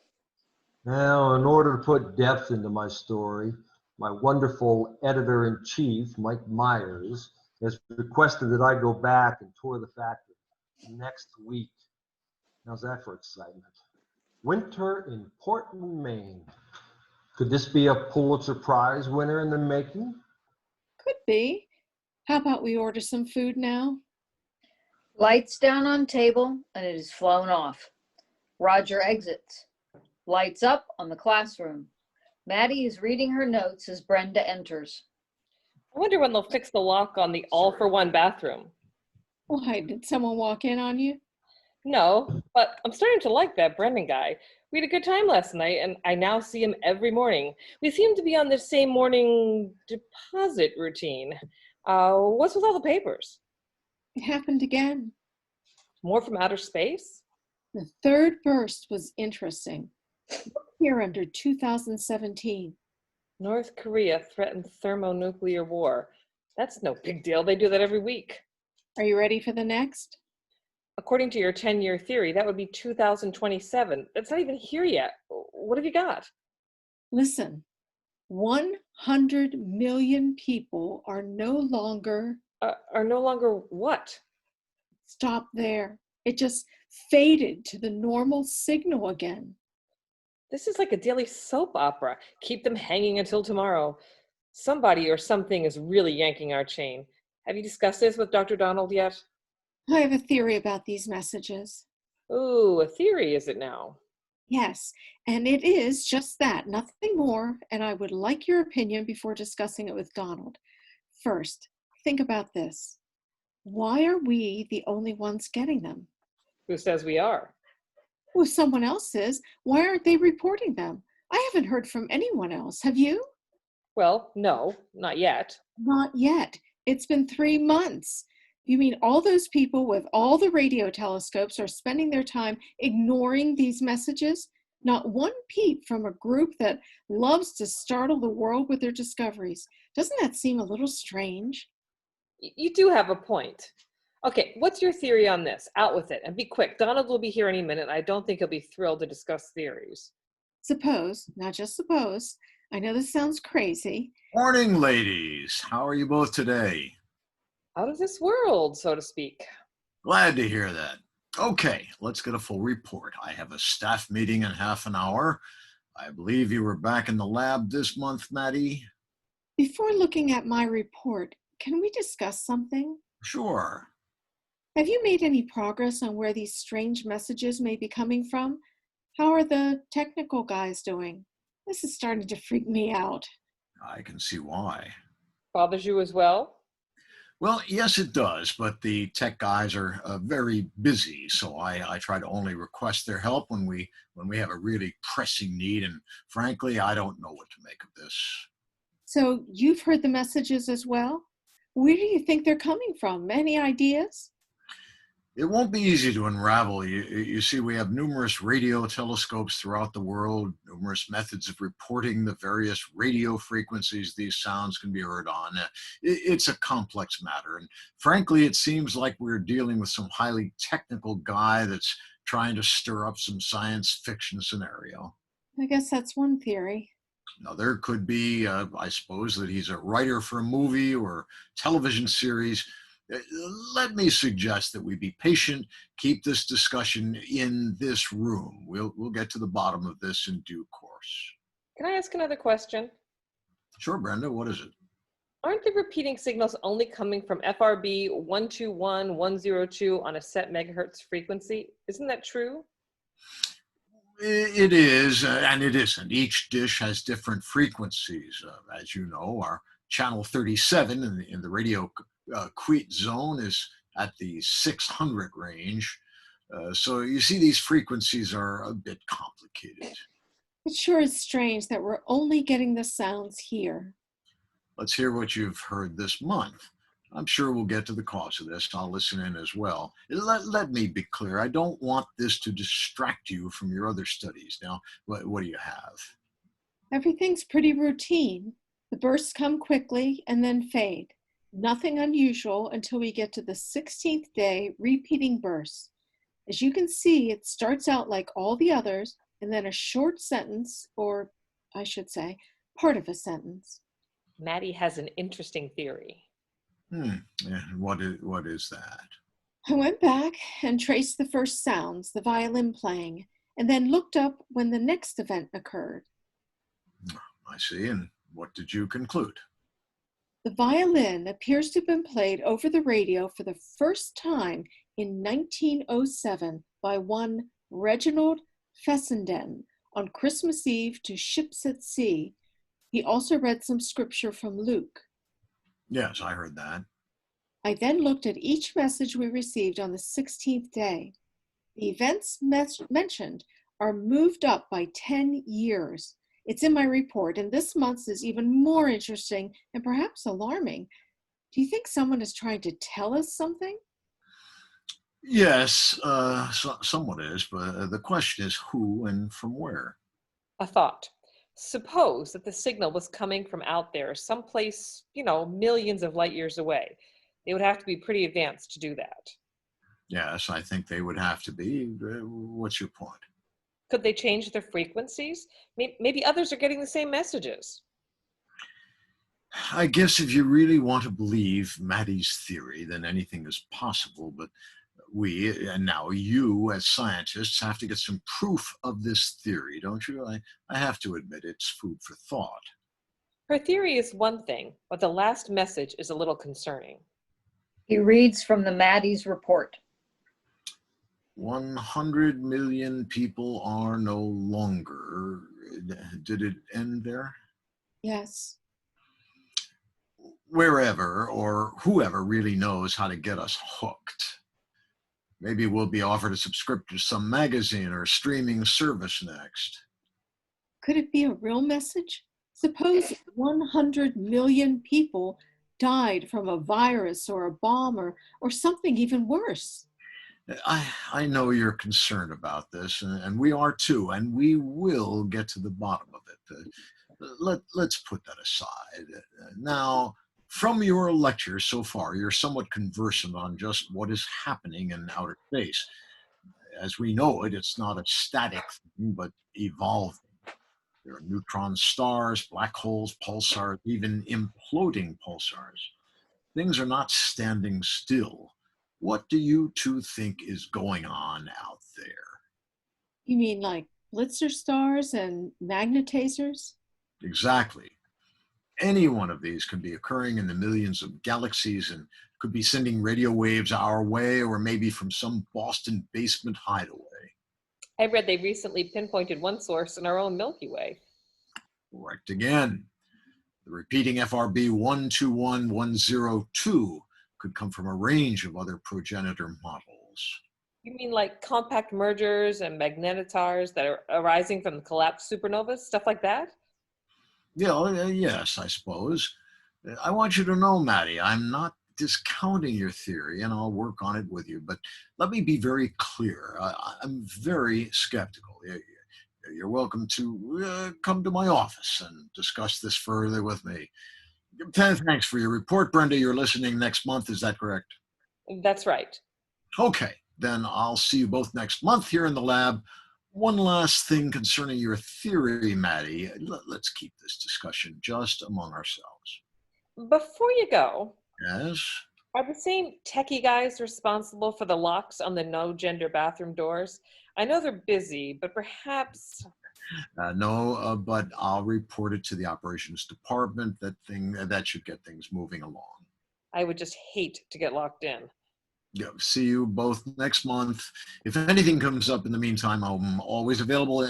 B: Now, in order to put depth into my story, my wonderful editor-in-chief, Mike Myers, has requested that I go back and tour the factory next week. How's that for excitement? Winter in Portland, Maine. Could this be a Pulitzer Prize winner in the making?
E: Could be. How about we order some food now?
A: Lights down on table, and it is flown off. Roger exits. Lights up on the classroom. Maddie is reading her notes as Brenda enters.
F: I wonder when they'll fix the lock on the all-for-one bathroom.
E: Why, did someone walk in on you?
F: No, but I'm starting to like that Brendan guy. We had a good time last night, and I now see him every morning. We seem to be on the same morning deposit routine. What's with all the papers?
E: It happened again.
F: More from outer space?
E: The third burst was interesting. Here under 2017.
F: North Korea threatened thermonuclear war. That's no big deal. They do that every week.
E: Are you ready for the next?
F: According to your 10-year theory, that would be 2027. That's not even here yet. What have you got?
E: Listen, 100 million people are no longer...
F: Are no longer what?
E: Stop there. It just faded to the normal signal again.
F: This is like a daily soap opera. Keep them hanging until tomorrow. Somebody or something is really yanking our chain. Have you discussed this with Dr. Donald yet?
E: I have a theory about these messages.
F: Ooh, a theory is it now?
E: Yes, and it is just that, nothing more, and I would like your opinion before discussing it with Donald. First, think about this. Why are we the only ones getting them?
F: Who says we are?
E: Well, if someone else is, why aren't they reporting them? I haven't heard from anyone else. Have you?
F: Well, no, not yet.
E: Not yet. It's been 3 months. You mean all those people with all the radio telescopes are spending their time ignoring these messages? Not one peep from a group that loves to startle the world with their discoveries. Doesn't that seem a little strange?
F: You do have a point. Okay, what's your theory on this? Out with it, and be quick. Donald will be here any minute. I don't think he'll be thrilled to discuss theories.
E: Suppose, not just suppose, I know this sounds crazy.
D: Morning, ladies. How are you both today?
F: Out of this world, so to speak.
D: Glad to hear that. Okay, let's get a full report. I have a staff meeting in half an hour. I believe you were back in the lab this month, Maddie?
E: Before looking at my report, can we discuss something?
D: Sure.
E: Have you made any progress on where these strange messages may be coming from? How are the technical guys doing? This is starting to freak me out.
D: I can see why.
F: Bothers you as well?
D: Well, yes, it does, but the tech guys are very busy, so I try to only request their help when we have a really pressing need, and frankly, I don't know what to make of this.
E: So you've heard the messages as well? Where do you think they're coming from? Any ideas?
D: It won't be easy to unravel. You see, we have numerous radio telescopes throughout the world, numerous methods of reporting the various radio frequencies these sounds can be heard on. It's a complex matter. And frankly, it seems like we're dealing with some highly technical guy that's trying to stir up some science fiction scenario.
E: I guess that's one theory.
D: Another could be, I suppose, that he's a writer for a movie or television series. Uh, Let me suggest that we be patient, keep this discussion in this room. We'll get to the bottom of this in due course.
F: Can I ask another question?
D: Sure, Brenda, what is it?
F: Aren't the repeating signals only coming from FRB 121.102 on a set megahertz frequency? Isn't that true?
D: It is, and it isn't. Each dish has different frequencies. As you know, our channel 37 in the radio Quit zone is at the 600 range. So you see, these frequencies are a bit complicated.
E: It sure is strange that we're only getting the sounds here.
D: Let's hear what you've heard this month. I'm sure we'll get to the cause of this. I'll listen in as well. Let me be clear. I don't want this to distract you from your other studies. Now, what do you have?
E: Everything's pretty routine. The bursts come quickly and then fade. Nothing unusual until we get to the 16th day repeating bursts. As you can see, it starts out like all the others and then a short sentence, or I should say, part of a sentence.
F: Maddie has an interesting theory.
D: Yeah, what is that?
E: I went back and traced the first sounds, the violin playing, and then looked up when the next event occurred.
D: I see. And what did you conclude?
E: The violin appears to have been played over the radio for the first time in 1907 by one Reginald Fessenden on Christmas Eve to Ships at Sea. He also read some scripture from Luke.
D: Yes, I heard that.
E: I then looked at each message we received on the 16th day. The events mentioned are moved up by 10 years. It's in my report, and this month's is even more interesting and perhaps alarming. Do you think someone is trying to tell us something?
D: Yes, someone is, but the question is who and from where.
F: A thought. Suppose that the signal was coming from out there, someplace, millions of light years away. They would have to be pretty advanced to do that.
D: Yes, I think they would have to be. What's your point?
F: Could they change their frequencies? Maybe others are getting the same messages.
D: I guess if you really want to believe Maddie's theory, then anything is possible, but we, and now you as scientists, have to get some proof of this theory, don't you? I have to admit it's food for thought.
F: Her theory is one thing, but the last message is a little concerning.
A: He reads from the Maddie's report.
D: 100 million people are no longer. Did it end there?
E: Yes.
D: Wherever or whoever really knows how to get us hooked. Maybe we'll be offered a subscription to some magazine or streaming service next.
E: Could it be a real message? Suppose 100 million people died from a virus or a bomb or something even worse.
D: I know you're concerned about this, and we are too, and we will get to the bottom of it. Let's put that aside. Now, from your lectures so far, you're somewhat conversant on just what is happening in outer space. As we know it, it's not a static thing, but evolving. There are neutron stars, black holes, pulsars, even imploding pulsars. Things are not standing still. What do you two think is going on out there?
E: You mean like blitzer stars and magnetizers?
D: Exactly. Any one of these could be occurring in the millions of galaxies and could be sending radio waves our way or maybe from some Boston basement hideaway.
F: I read they recently pinpointed one source in our own Milky Way.
D: Correct again. The repeating FRB 121102 could come from a range of other progenitor models.
F: You mean like compact mergers and magnetars that are arising from the collapsed supernovas, stuff like that?
D: Yeah, yes, I suppose. I want you to know, Maddie, I'm not discounting your theory and I'll work on it with you, but let me be very clear. I'm very skeptical. You're welcome to come to my office and discuss this further with me. Thanks for your report, Brenda. You're listening next month, is that correct?
F: That's right.
D: Okay, then I'll see you both next month here in the lab. One last thing concerning your theory, Maddie. Let's keep this discussion just among ourselves.
F: Before you go,
D: Yes?
F: are the same techie guys responsible for the locks on the no gender bathroom doors? I know they're busy, but perhaps.
D: No, but I'll report it to the operations department. That should get things moving along.
F: I would just hate to get locked in.
D: Yeah, see you both next month. If anything comes up in the meantime, I'm always available.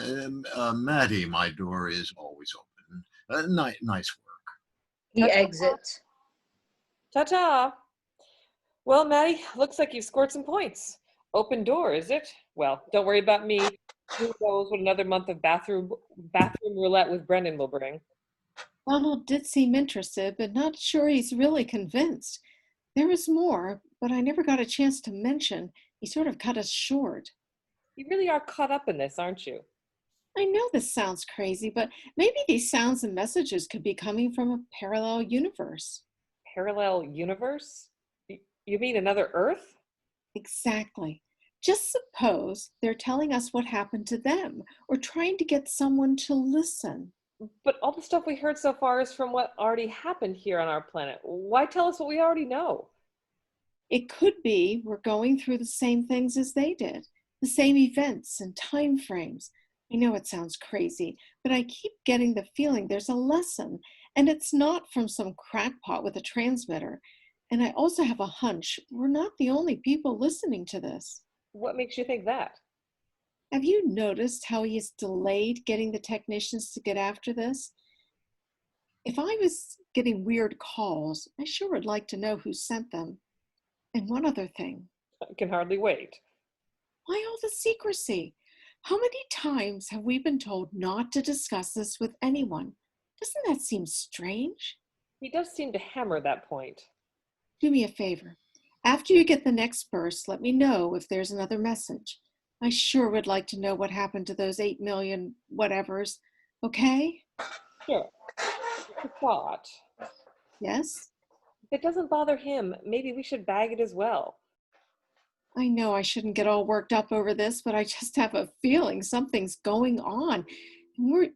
D: Maddie, my door is always open. Nice work.
A: He exits.
F: Ta-ta! Well, Maddie, looks like you've scored some points. Open door, is it? Well, don't worry about me. Who knows what another month of bathroom roulette with Brendan will bring.
E: Donald did seem interested, but not sure he's really convinced. There was more, but I never got a chance to mention. He sort of cut us short.
F: You really are caught up in this, aren't you?
E: I know this sounds crazy, but maybe these sounds and messages could be coming from a parallel universe.
F: Parallel universe? You mean another Earth?
E: Exactly. Just suppose they're telling us what happened to them or trying to get someone to listen.
F: But all the stuff we heard so far is from what already happened here on our planet. Why tell us what we already know?
E: It could be we're going through the same things as they did, the same events and time frames. I know it sounds crazy, but I keep getting the feeling there's a lesson, and it's not from some crackpot with a transmitter. And I also have a hunch we're not the only people listening to this.
F: What makes you think that?
E: Have you noticed how he has delayed getting the technicians to get after this? If I was getting weird calls, I sure would like to know who sent them. And one other thing.
F: I can hardly wait.
E: Why all the secrecy? How many times have we been told not to discuss this with anyone? Doesn't that seem strange?
F: He does seem to hammer that point.
E: Do me a favor. After you get the next burst, let me know if there's another message. I sure would like to know what happened to those 8 million whatevers. Okay?
F: Sure. Just a thought.
E: Yes?
F: If it doesn't bother him, maybe we should bag it as well.
E: I know I shouldn't get all worked up over this, but I just have a feeling something's going on. And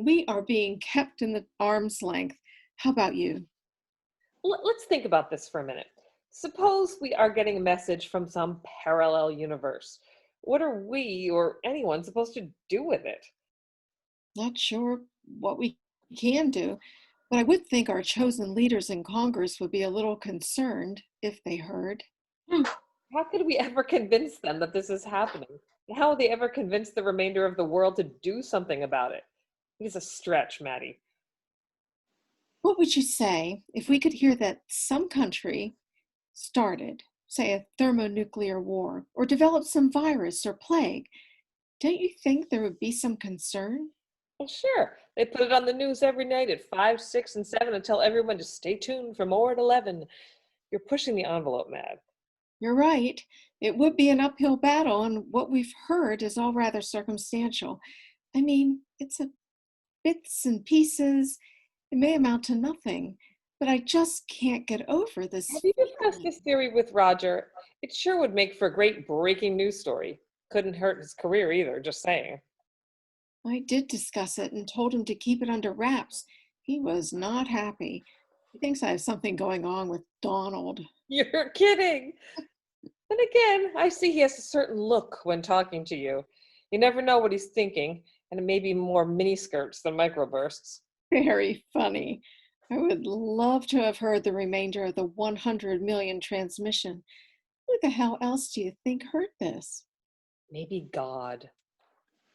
E: we are being kept in the arm's length. How about you?
F: Let's think about this for a minute. Suppose we are getting a message from some parallel universe. What are we or anyone supposed to do with it?
E: Not sure what we can do, but I would think our chosen leaders in Congress would be a little concerned if they heard.
F: How could we ever convince them that this is happening? How would they ever convince the remainder of the world to do something about it? It is a stretch, Maddie.
E: What would you say if we could hear that some country started, say, a thermonuclear war or developed some virus or plague? Don't you think there would be some concern?
F: Well, sure. They put it on the news every night at 5, 6, and 7 and tell everyone to stay tuned for more at 11. You're pushing the envelope, Mad.
E: You're right. It would be an uphill battle, and what we've heard is all rather circumstantial. I mean, it's a bits and pieces. It may amount to nothing, but I just can't get over this.
F: Have you discussed this theory with Roger? It sure would make for a great breaking news story. Couldn't hurt his career either, just saying.
E: I did discuss it and told him to keep it under wraps. He was not happy. He thinks I have something going on with Donald.
F: You're kidding. And again, I see he has a certain look when talking to you. You never know what he's thinking, and it may be more miniskirts than microbursts.
E: Very funny. I would love to have heard the remainder of the 100 million transmission. Who the hell else do you think heard this?
F: Maybe God.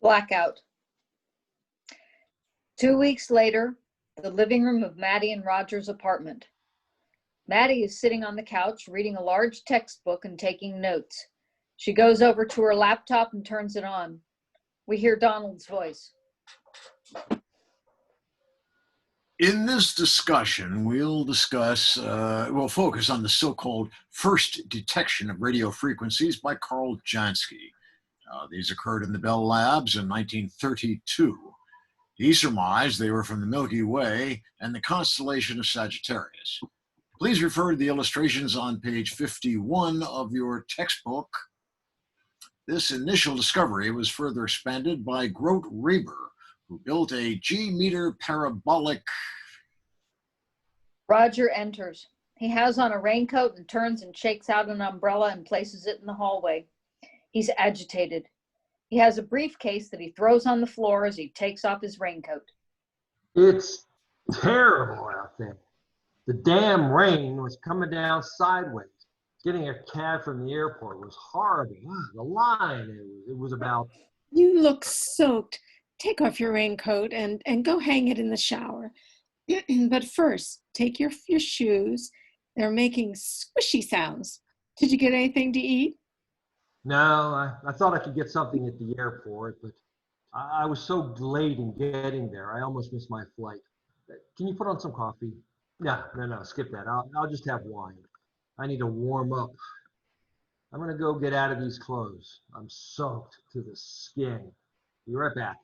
A: Blackout. 2 weeks later, the living room of Maddie and Roger's apartment. Maddie is sitting on the couch reading a large textbook and taking notes. She goes over to her laptop and turns it on. We hear Donald's voice.
D: In this discussion, we'll focus on the so-called first detection of radio frequencies by Carl Jansky. These occurred in the Bell Labs in 1932. He surmised they were from the Milky Way and the constellation of Sagittarius. Please refer to the illustrations on page 51 of your textbook. This initial discovery was further expanded by Grote Reber, who built a G-meter parabolic.
A: Roger enters. He has on a raincoat and turns and shakes out an umbrella and places it in the hallway. He's agitated. He has a briefcase that he throws on the floor as he takes off his raincoat.
B: It's terrible out there. The damn rain was coming down sideways. Getting a cab from the airport was horrible. The line, it was about...
E: You look soaked. Take off your raincoat and go hang it in the shower. But first, take your shoes. They're making squishy sounds. Did you get anything to eat?
B: No, I thought I could get something at the airport, but I was so late in getting there, I almost missed my flight. Can you put on some coffee? No, skip that. I'll just have wine. I need to warm up. I'm gonna go get out of these clothes. I'm soaked to the skin. Be right back.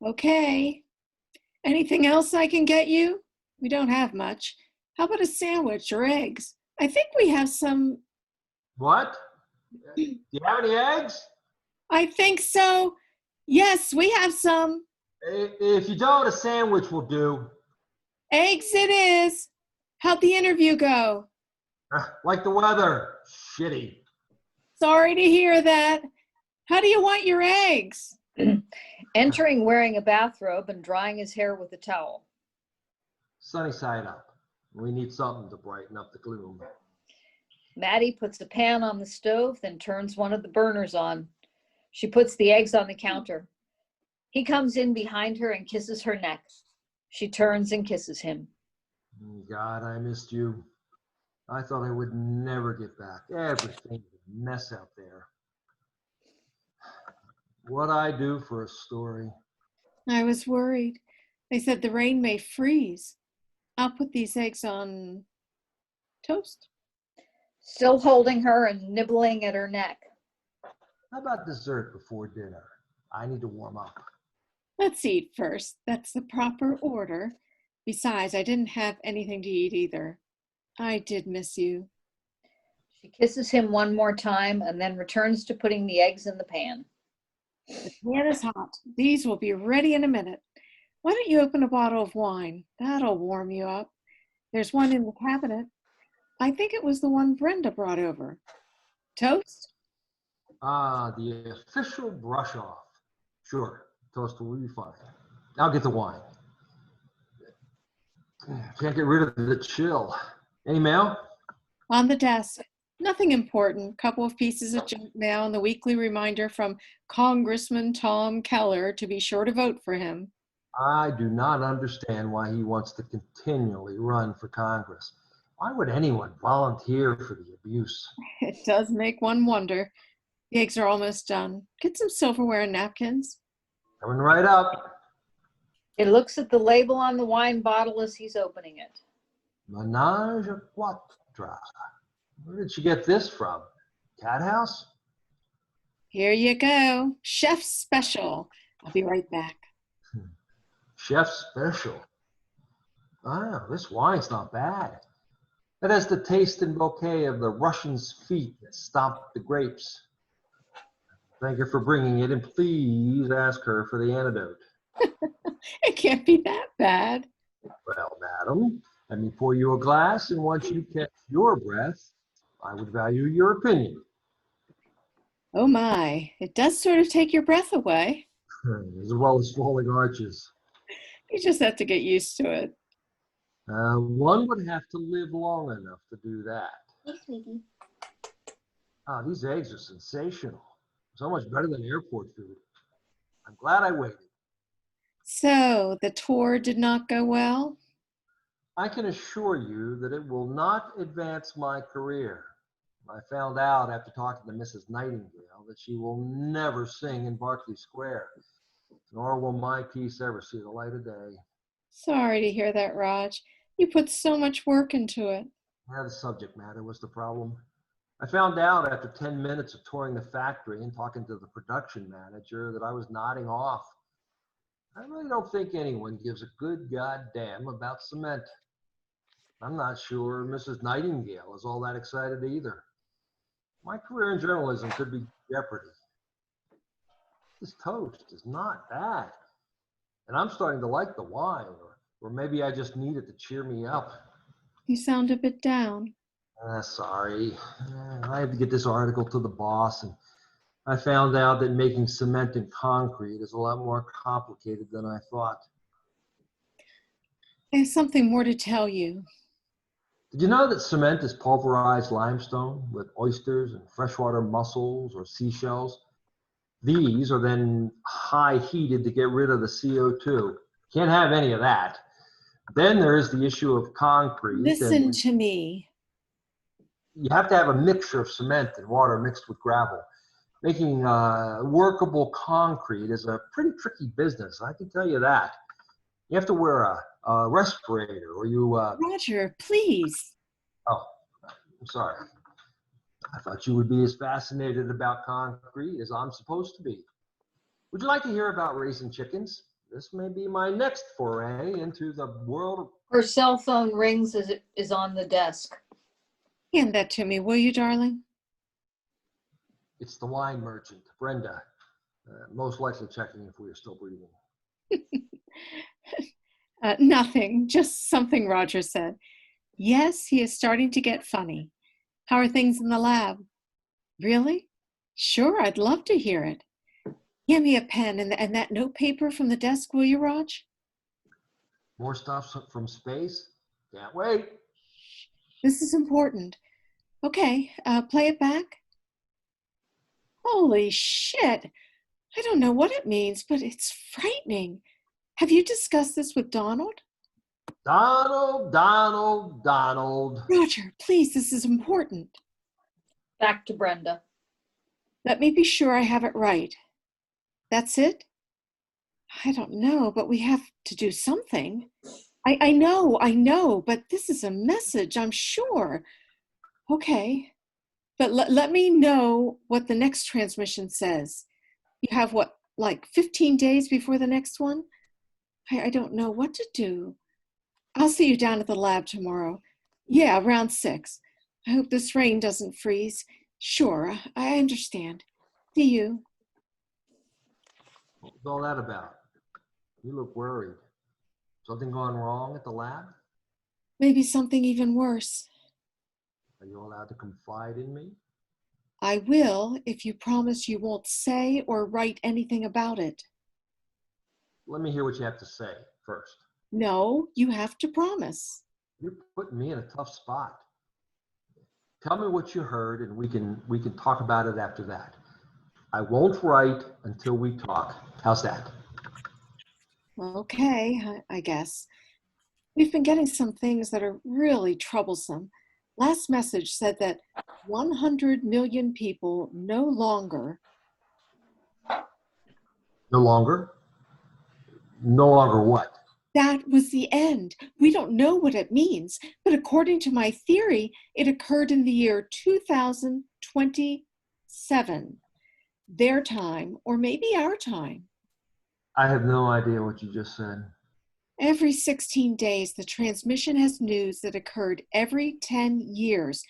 E: Okay. Anything else I can get you? We don't have much. How about a sandwich or eggs? I think we have some.
B: What? Do you have any eggs?
E: I think so. Yes, we have some.
B: If you don't, a sandwich will do.
E: Eggs it is. How'd the interview go?
B: Like the weather. Shitty.
E: Sorry to hear that. How do you want your eggs?
A: Entering wearing a bathrobe and drying his hair with a towel.
B: Sunny side up. We need something to brighten up the gloom.
A: Maddie puts a pan on the stove, then turns one of the burners on. She puts the eggs on the counter. He comes in behind her and kisses her neck. She turns and kisses him.
B: God, I missed you. I thought I would never get back. Everything's a mess out there. What I do for a story.
E: I was worried. They said the rain may freeze. I'll put these eggs on toast.
A: Still holding her and nibbling at her neck.
B: How about dessert before dinner? I need to warm up.
E: Let's eat first. That's the proper order. Besides, I didn't have anything to eat either. I did miss you.
A: She kisses him one more time and then returns to putting the eggs in the pan.
E: The pan is hot. These will be ready in a minute. Why don't you open a bottle of wine? That'll warm you up. There's one in the cabinet. I think it was the one Brenda brought over. Toast?
B: The official brush off. Sure, toast will be fine. I'll get the wine. Can't get rid of the chill. Any mail?
E: On the desk. Nothing important. Couple of pieces of junk mail and the weekly reminder from Congressman Tom Keller to be sure to vote for him.
B: I do not understand why he wants to continually run for Congress. Why would anyone volunteer for the abuse?
E: It does make one wonder. The eggs are almost done. Get some silverware and napkins.
B: Coming right up.
A: He looks at the label on the wine bottle as he's opening it.
B: Menage a Quatre. Where did she get this from? Cat house?
E: Here you go. Chef's special. I'll be right back.
B: Chef special. Wow, this wine's not bad. It has the taste and bouquet of the Russian's feet that stomped the grapes. Thank her for bringing it, and please ask her for the antidote.
E: It can't be that bad.
B: Well, madam, Let me pour you a glass, and once you catch your breath, I would value your opinion.
E: Oh my, it does sort of take your breath away.
B: As well as falling arches.
E: You just have to get used to it.
B: One would have to live long enough to do that.
G: Hey, sweetie.
B: Ah, these eggs are sensational. So much better than airport food. I'm glad I waited.
E: So the tour did not go well?
B: I can assure you that it will not advance my career. I found out after talking to Mrs. Nightingale that she will never sing in Berkeley Square, nor will my piece ever see the light of day.
E: Sorry to hear that, Raj. You put so much work into it.
B: Yeah, the subject matter was the problem. I found out after 10 minutes of touring the factory and talking to the production manager that I was nodding off. I really don't think anyone gives a good goddamn about cement. I'm not sure Mrs. Nightingale is all that excited either. My career in journalism could be jeopardy. This toast is not bad. And I'm starting to like the wine, or maybe I just need it to cheer me up.
E: You sound a bit down.
B: Sorry. I have to get this article to the boss, and I found out that making cement and concrete is a lot more complicated than I thought.
E: I have something more to tell you.
B: Did you know that cement is pulverized limestone with oysters and freshwater mussels or seashells? These are then high heated to get rid of the CO2. Can't have any of that. Then there is the issue of concrete.
E: Listen to me.
B: You have to have a mixture of cement and water mixed with gravel. Making workable concrete is a pretty tricky business, I can tell you that. You have to wear a respirator, or you...
E: Roger, please.
B: Oh, I'm sorry. I thought you would be as fascinated about concrete as I'm supposed to be. Would you like to hear about raising chickens? This may be my next foray into the world of...
A: Her cell phone rings as it is on the desk.
E: Hand that to me, will you, darling?
B: It's the wine merchant, Brenda. Most likely checking if we are still breathing.
E: Nothing, just something Roger said. Yes, he is starting to get funny. How are things in the lab? Really? Sure, I'd love to hear it. Give me a pen and that notepaper from the desk, will you, Raj?
B: More stuff from space? Can't wait.
E: This is important. Okay, play it back. Holy shit! I don't know what it means, but it's frightening. Have you discussed this with Donald?
B: Donald.
E: Roger, please, this is important.
A: Back to Brenda.
E: Let me be sure I have it right. That's it? I don't know, but we have to do something. I know, but this is a message, I'm sure. Okay, but let me know what the next transmission says. You have what, like 15 days before the next one? I don't know what to do. I'll see you down at the lab tomorrow. Yeah, around 6. I hope this rain doesn't freeze. Sure, I understand. See you.
B: What's all that about? You look worried. Something gone wrong at the lab?
E: Maybe something even worse.
B: Are you allowed to confide in me?
E: I will if you promise you won't say or write anything about it.
B: Let me hear what you have to say first.
E: No, you have to promise.
B: You're putting me in a tough spot. Tell me what you heard, and we can talk about it after that. I won't write until we talk. How's that?
E: Okay, I guess. We've been getting some things that are really troublesome. Last message said that 100 million people no longer.
B: No longer? No longer what?
E: That was the end. We don't know what it means, but according to my theory, it occurred in the year 2027. Their time, or maybe our time.
B: I have no idea what you just said.
E: Every 16 days, the transmission has news that occurred every 10 years.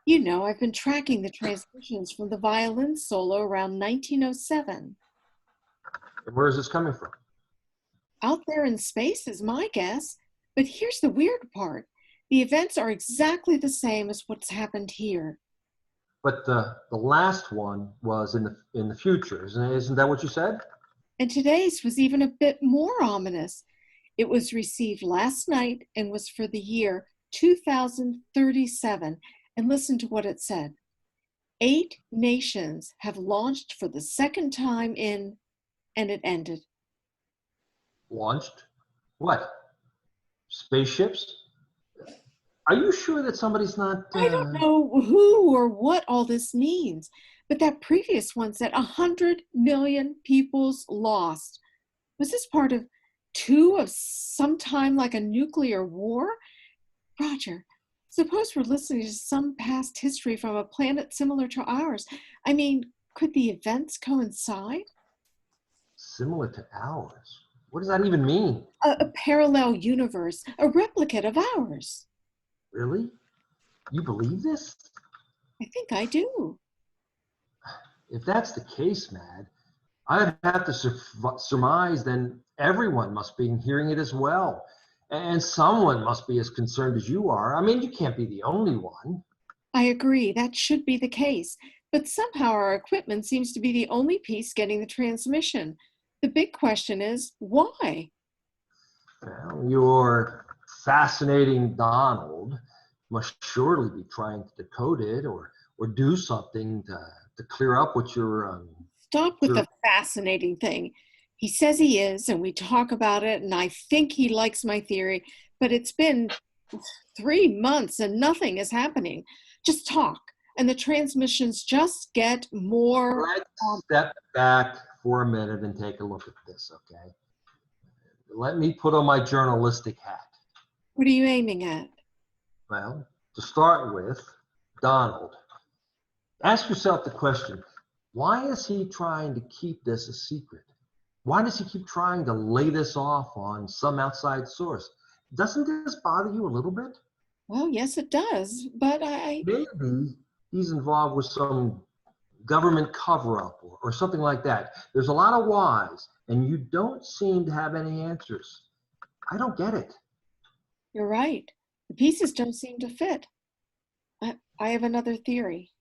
E: You know, I've been tracking the transmissions from the violin solo around 1907.
B: And where is this coming from?
E: Out there in space is my guess. But here's the weird part. The events are exactly the same as what's happened here.
B: But the last one was in the future, isn't that what you said?
E: And today's was even a bit more ominous. It was received last night and was for the year 2037. And listen to what it said. 8 nations have launched for the second time in, and it ended.
B: Launched? What? Spaceships? Are you sure that somebody's not?
E: I don't know who or what all this means, but that previous one said 100 million people's lost. Was this part of 2 of some time like a nuclear war? Roger, suppose we're listening to some past history from a planet similar to ours. I mean, could the events coincide?
B: Similar to ours? What does that even mean?
E: A parallel universe, a replicate of ours.
B: Really? You believe this?
E: I think I do.
B: If that's the case, Mad, I'd have to surmise then everyone must be hearing it as well. And someone must be as concerned as you are. I mean, you can't be the only one.
E: I agree, that should be the case. But somehow our equipment seems to be the only piece getting the transmission. The big question is, why?
B: Well, your fascinating Donald must surely be trying to decode it or do something to clear up what you're.
E: Stop with the fascinating thing. He says he is, and we talk about it, and I think he likes my theory, but it's been 3 months and nothing is happening. Just talk, and the transmissions just get more.
B: Let's step back for a minute and take a look at this, okay? Let me put on my journalistic hat.
E: What are you aiming at?
B: Well, to start with, Donald. Ask yourself the question, why is he trying to keep this a secret? Why does he keep trying to lay this off on some outside source? Doesn't this bother you a little bit?
E: Well, yes, it does, but
B: Maybe he's involved with some government cover-up or something like that. There's a lot of whys, and you don't seem to have any answers. I don't get it.
E: You're right. The pieces don't seem to fit. I have another theory.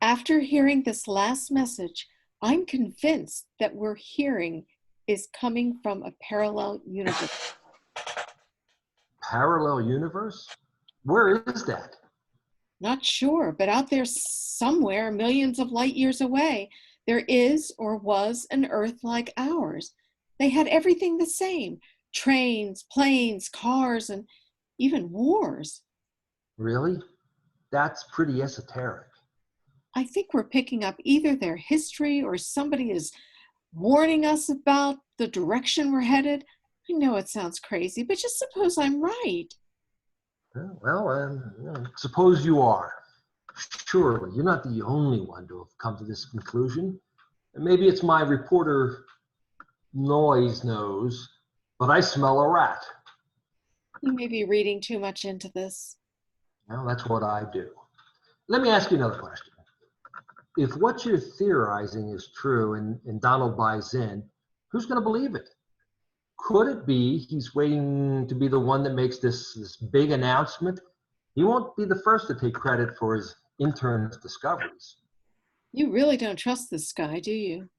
E: After hearing this last message, I'm convinced that we're hearing is coming from a parallel universe.
B: Parallel universe? Where is that?
E: Not sure, but out there somewhere, millions of light years away, there is or was an Earth like ours. They had everything the same: trains, planes, cars, and even wars.
B: Really? That's pretty esoteric.
E: I think we're picking up either their history or somebody is warning us about the direction we're headed. I know it sounds crazy, but just suppose I'm right.
B: Well, suppose you are. Surely, you're not the only one to have come to this conclusion. And maybe it's my reporter noise nose, but I smell a rat.
E: You may be reading too much into this.
B: Well, that's what I do. Let me ask you another question. If what you're theorizing is true and Donald buys in, who's going to believe it? Could it be he's waiting to be the one that makes this big announcement? He won't be the first to take credit for his intern's discoveries.
E: You really don't trust this guy, do you?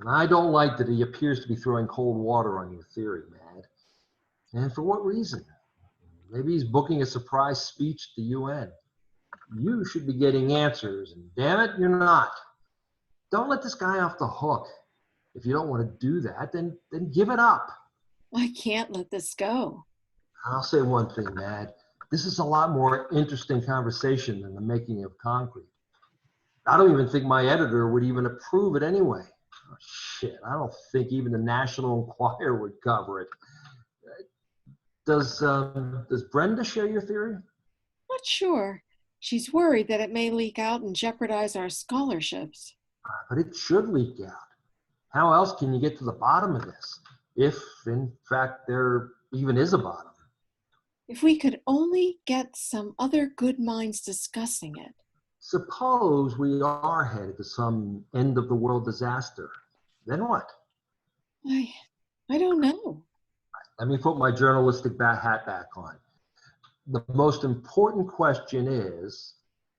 B: I don't like that he appears to be throwing cold water on your theory, Mad. And for what reason? Maybe he's booking a surprise speech to the UN. You should be getting answers, and damn it, you're not. Don't let this guy off the hook. If you don't want to do that, then give it up.
E: I can't let this go.
B: I'll say one thing, Mad. This is a lot more interesting conversation than the making of concrete. I don't even think my editor would even approve it anyway. Oh, shit, I don't think even the National Enquirer would cover it. Does Brenda share your theory?
E: Not sure. She's worried that it may leak out and jeopardize our scholarships.
B: But it should leak out. How else can you get to the bottom of this? If, in fact, there even is a bottom.
E: If we could only get some other good minds discussing it.
B: Suppose we are headed to some end of the world disaster. Then what?
E: I don't know.
B: Let me put my journalistic hat back on. The most important question is,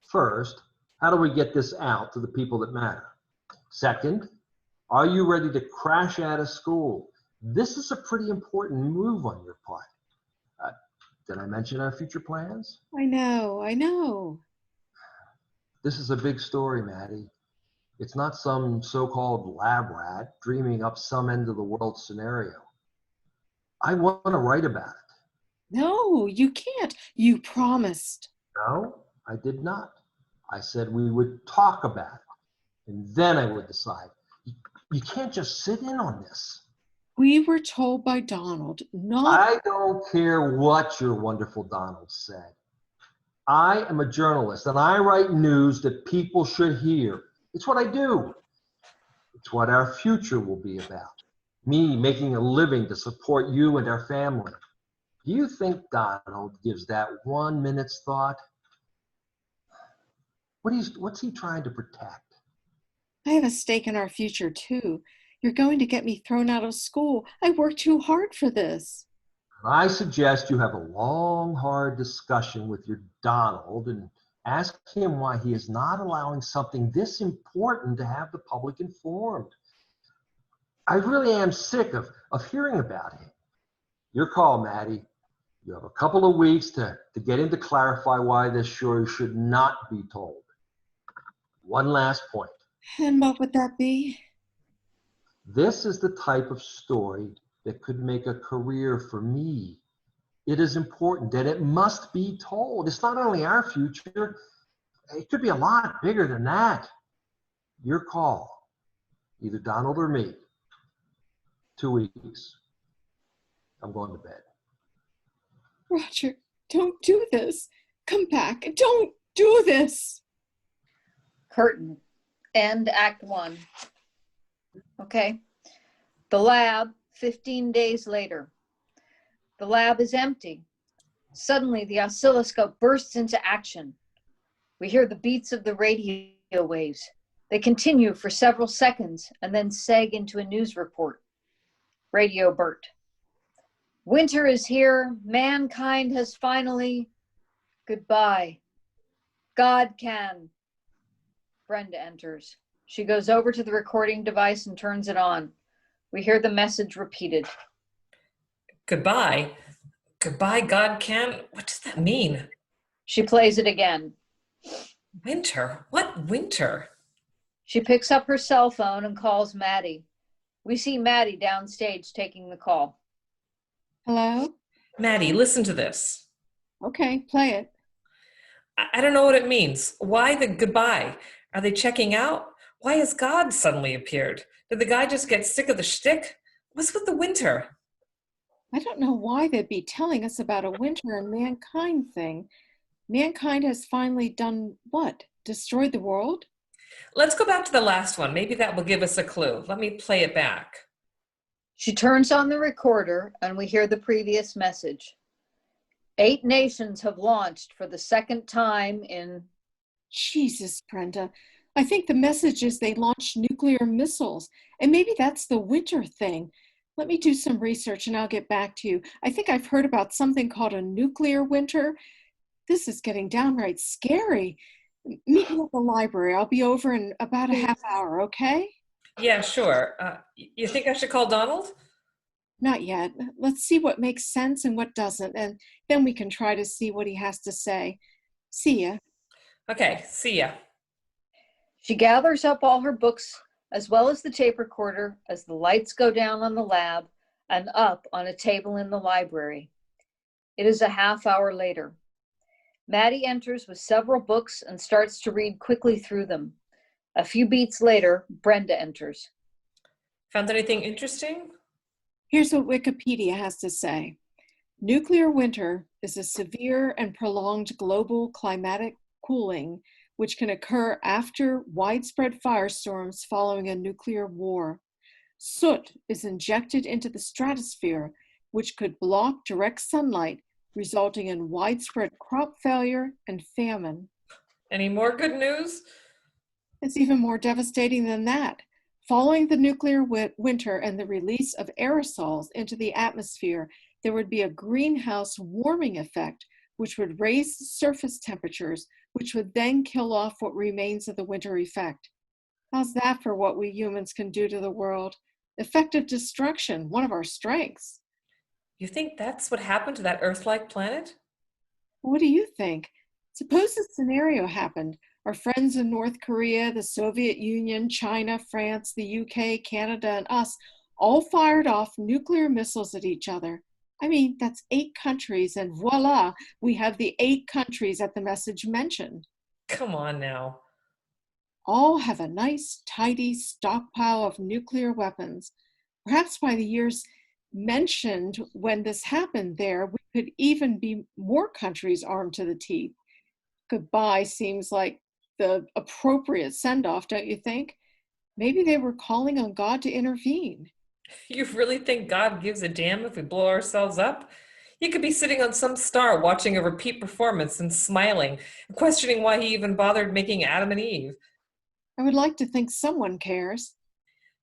B: first, how do we get this out to the people that matter? Second, are you ready to crash out of school? This is a pretty important move on your part. Did I mention our future plans?
E: I know.
B: This is a big story, Maddie. It's not some so-called lab rat dreaming up some end of the world scenario. I want to write about it.
E: No, you can't. You promised.
B: No, I did not. I said we would talk about it, and then I would decide. You can't just sit in on this.
E: We were told by Donald not.
B: I don't care what your wonderful Donald said. I am a journalist, and I write news that people should hear. It's what I do. It's what our future will be about. Me making a living to support you and our family. Do you think Donald gives that 1 minute's thought? What's he trying to protect?
E: I have a stake in our future too. You're going to get me thrown out of school. I worked too hard for this.
B: I suggest you have a long, hard discussion with your Donald and ask him why he is not allowing something this important to have the public informed. I really am sick of hearing about him. Your call, Maddie. You have a couple of weeks to get him to clarify why this story should not be told. One last point.
E: And what would that be?
B: This is the type of story that could make a career for me. It is important and it must be told. It's not only our future, it could be a lot bigger than that. Your call, either Donald or me. 2 weeks. I'm going to bed.
E: Roger, don't do this. Come back. Don't do this.
A: Curtain. End Act 1. Okay. The lab, 15 days later. The lab is empty. Suddenly, the oscilloscope bursts into action. We hear the beats of the radio waves. They continue for several seconds and then seg into a news report. Radio Bert. Winter is here. Mankind has finally. Goodbye. God can. Brenda enters. She goes over to the recording device and turns it on. We hear the message repeated.
F: Goodbye. Goodbye, God can. What does that mean?
A: She plays it again.
F: Winter? What winter?
A: She picks up her cell phone and calls Maddie. We see Maddie downstage taking the call.
E: Hello?
F: Maddie, listen to this.
E: Okay, play it.
F: I don't know what it means. Why the goodbye? Are they checking out? Why has God suddenly appeared? Did the guy just get sick of the shtick? What's with the winter?
E: I don't know why they'd be telling us about a winter and mankind thing. Mankind has finally done what? Destroyed the world?
F: Let's go back to the last one. Maybe that will give us a clue. Let me play it back.
A: She turns on the recorder and we hear the previous message. 8 nations have launched for the second time in...
E: Jesus, Brenda. I think the message is they launched nuclear missiles, and maybe that's the winter thing. Let me do some research and I'll get back to you. I think I've heard about something called a nuclear winter. This is getting downright scary. Meet me at the library. I'll be over in about a half hour, okay?
F: Yeah, sure. You think I should call Donald?
E: Not yet. Let's see what makes sense and what doesn't, and then we can try to see what he has to say. See ya.
F: Okay, see ya.
A: She gathers up all her books as well as the tape recorder as the lights go down on the lab and up on a table in the library. It is a half hour later. Maddie enters with several books and starts to read quickly through them. A few beats later, Brenda enters.
F: Found anything interesting?
E: Here's what Wikipedia has to say. Nuclear winter is a severe and prolonged global climatic cooling which can occur after widespread firestorms following a nuclear war. Soot is injected into the stratosphere, which could block direct sunlight, resulting in widespread crop failure and famine.
F: Any more good news?
E: It's even more devastating than that. Following the nuclear winter and the release of aerosols into the atmosphere, there would be a greenhouse warming effect, which would raise the surface temperatures, which would then kill off what remains of the winter effect. How's that for what we humans can do to the world? Effective destruction, one of our strengths.
F: You think that's what happened to that Earth-like planet?
E: What do you think? Suppose this scenario happened. Our friends in North Korea, the Soviet Union, China, France, the UK, Canada, and us all fired off nuclear missiles at each other. I mean, that's 8 countries, and voila, we have the 8 countries that the message mentioned.
F: Come on now.
E: All have a nice, tidy stockpile of nuclear weapons. Perhaps by the years mentioned when this happened there, we could even be more countries armed to the teeth. Goodbye seems like the appropriate send-off, don't you think? Maybe they were calling on God to intervene.
F: You really think God gives a damn if we blow ourselves up? He could be sitting on some star watching a repeat performance and smiling, questioning why he even bothered making Adam and Eve.
E: I would like to think someone cares.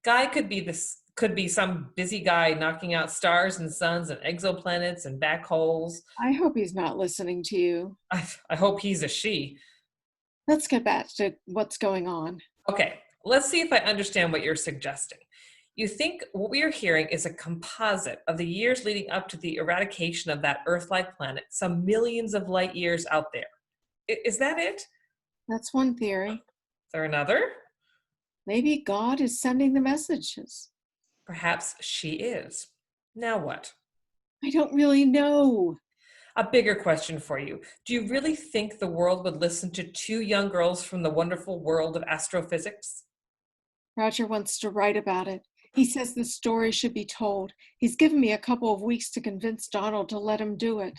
F: Guy could be some busy guy knocking out stars and suns and exoplanets and black holes.
E: I hope he's not listening to you.
F: I hope he's a she.
E: Let's get back to what's going on.
F: Okay, let's see if I understand what you're suggesting. You think what we are hearing is a composite of the years leading up to the eradication of that Earth-like planet, some millions of light years out there. Is that it?
E: That's one theory.
F: Is there another?
E: Maybe God is sending the messages.
F: Perhaps she is. Now what?
E: I don't really know.
F: A bigger question for you. Do you really think the world would listen to 2 young girls from the wonderful world of astrophysics?
E: Roger wants to write about it. He says the story should be told. He's given me a couple of weeks to convince Donald to let him do it.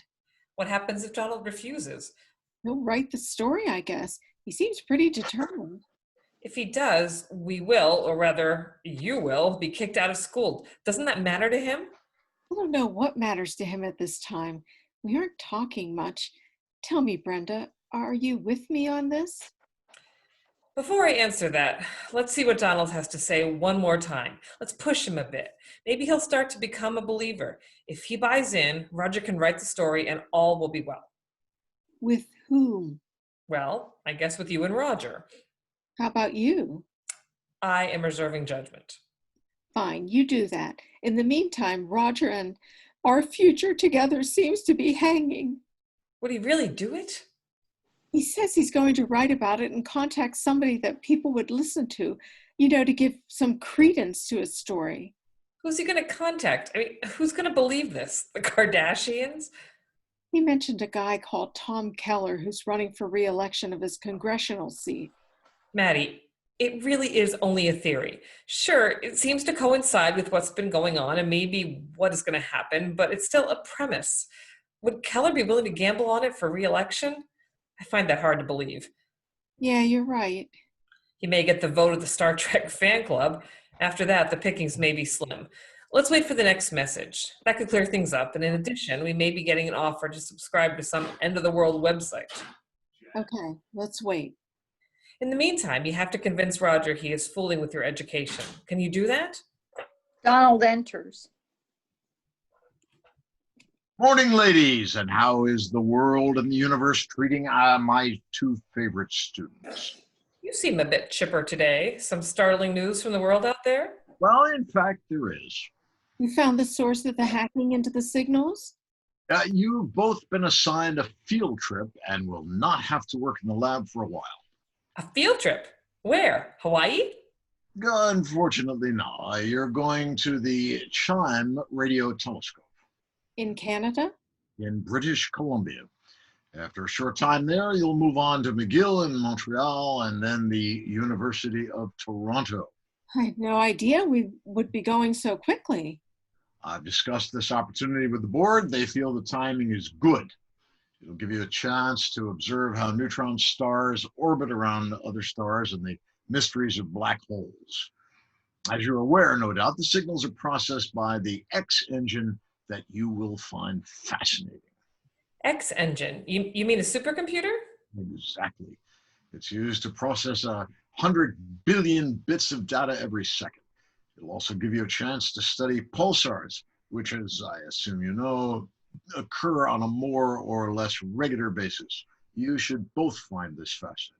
F: What happens if Donald refuses?
E: He'll write the story, I guess. He seems pretty determined.
F: If he does, we will, or rather, you will, be kicked out of school. Doesn't that matter to him?
E: I don't know what matters to him at this time. We aren't talking much. Tell me, Brenda, are you with me on this?
F: Before I answer that, let's see what Donald has to say one more time. Let's push him a bit. Maybe he'll start to become a believer. If he buys in, Roger can write the story and all will be well.
E: With whom?
F: Well, I guess with you and Roger.
E: How about you?
F: I am reserving judgment.
E: Fine, you do that. In the meantime, Roger and our future together seems to be hanging.
F: Would he really do it?
E: He says he's going to write about it and contact somebody that people would listen to, to give some credence to his story.
F: Who's he going to contact? I mean, who's going to believe this? The Kardashians?
E: He mentioned a guy called Tom Keller who's running for re-election of his congressional seat.
F: Maddie, it really is only a theory. Sure, it seems to coincide with what's been going on and maybe what is going to happen, but it's still a premise. Would Keller be willing to gamble on it for re-election? I find that hard to believe.
E: Yeah, you're right.
F: He may get the vote of the Star Trek fan club. After that, the pickings may be slim. Let's wait for the next message. That could clear things up. And in addition, we may be getting an offer to subscribe to some end-of-the-world website.
E: Okay, let's wait.
F: In the meantime, you have to convince Roger he is fooling with your education. Can you do that?
A: Donald enters.
D: Morning, ladies, and how is the world and the universe treating my 2 favorite students?
F: You seem a bit chipper today. Some startling news from the world out there?
D: Well, in fact, there is.
E: You found the source of the hacking into the signals?
D: You've both been assigned a field trip and will not have to work in the lab for a while.
F: A field trip? Where? Hawaii?
D: Unfortunately, no. You're going to the Chime Radio Telescope
E: In Canada?
D: in British Columbia. After a short time there, you'll move on to McGill in Montreal and then the University of Toronto.
E: I had no idea we would be going so quickly.
D: I've discussed this opportunity with the board. They feel the timing is good. It'll give you a chance to observe how neutron stars orbit around other stars and the mysteries of black holes. As you're aware, no doubt, the signals are processed by the X engine that you will find fascinating.
F: X engine. You mean a supercomputer?
D: Exactly. It's used to process 100 billion bits of data every second. It'll also give you a chance to study pulsars, which, as I assume you know, occur on a more or less regular basis. You should both find this fascinating.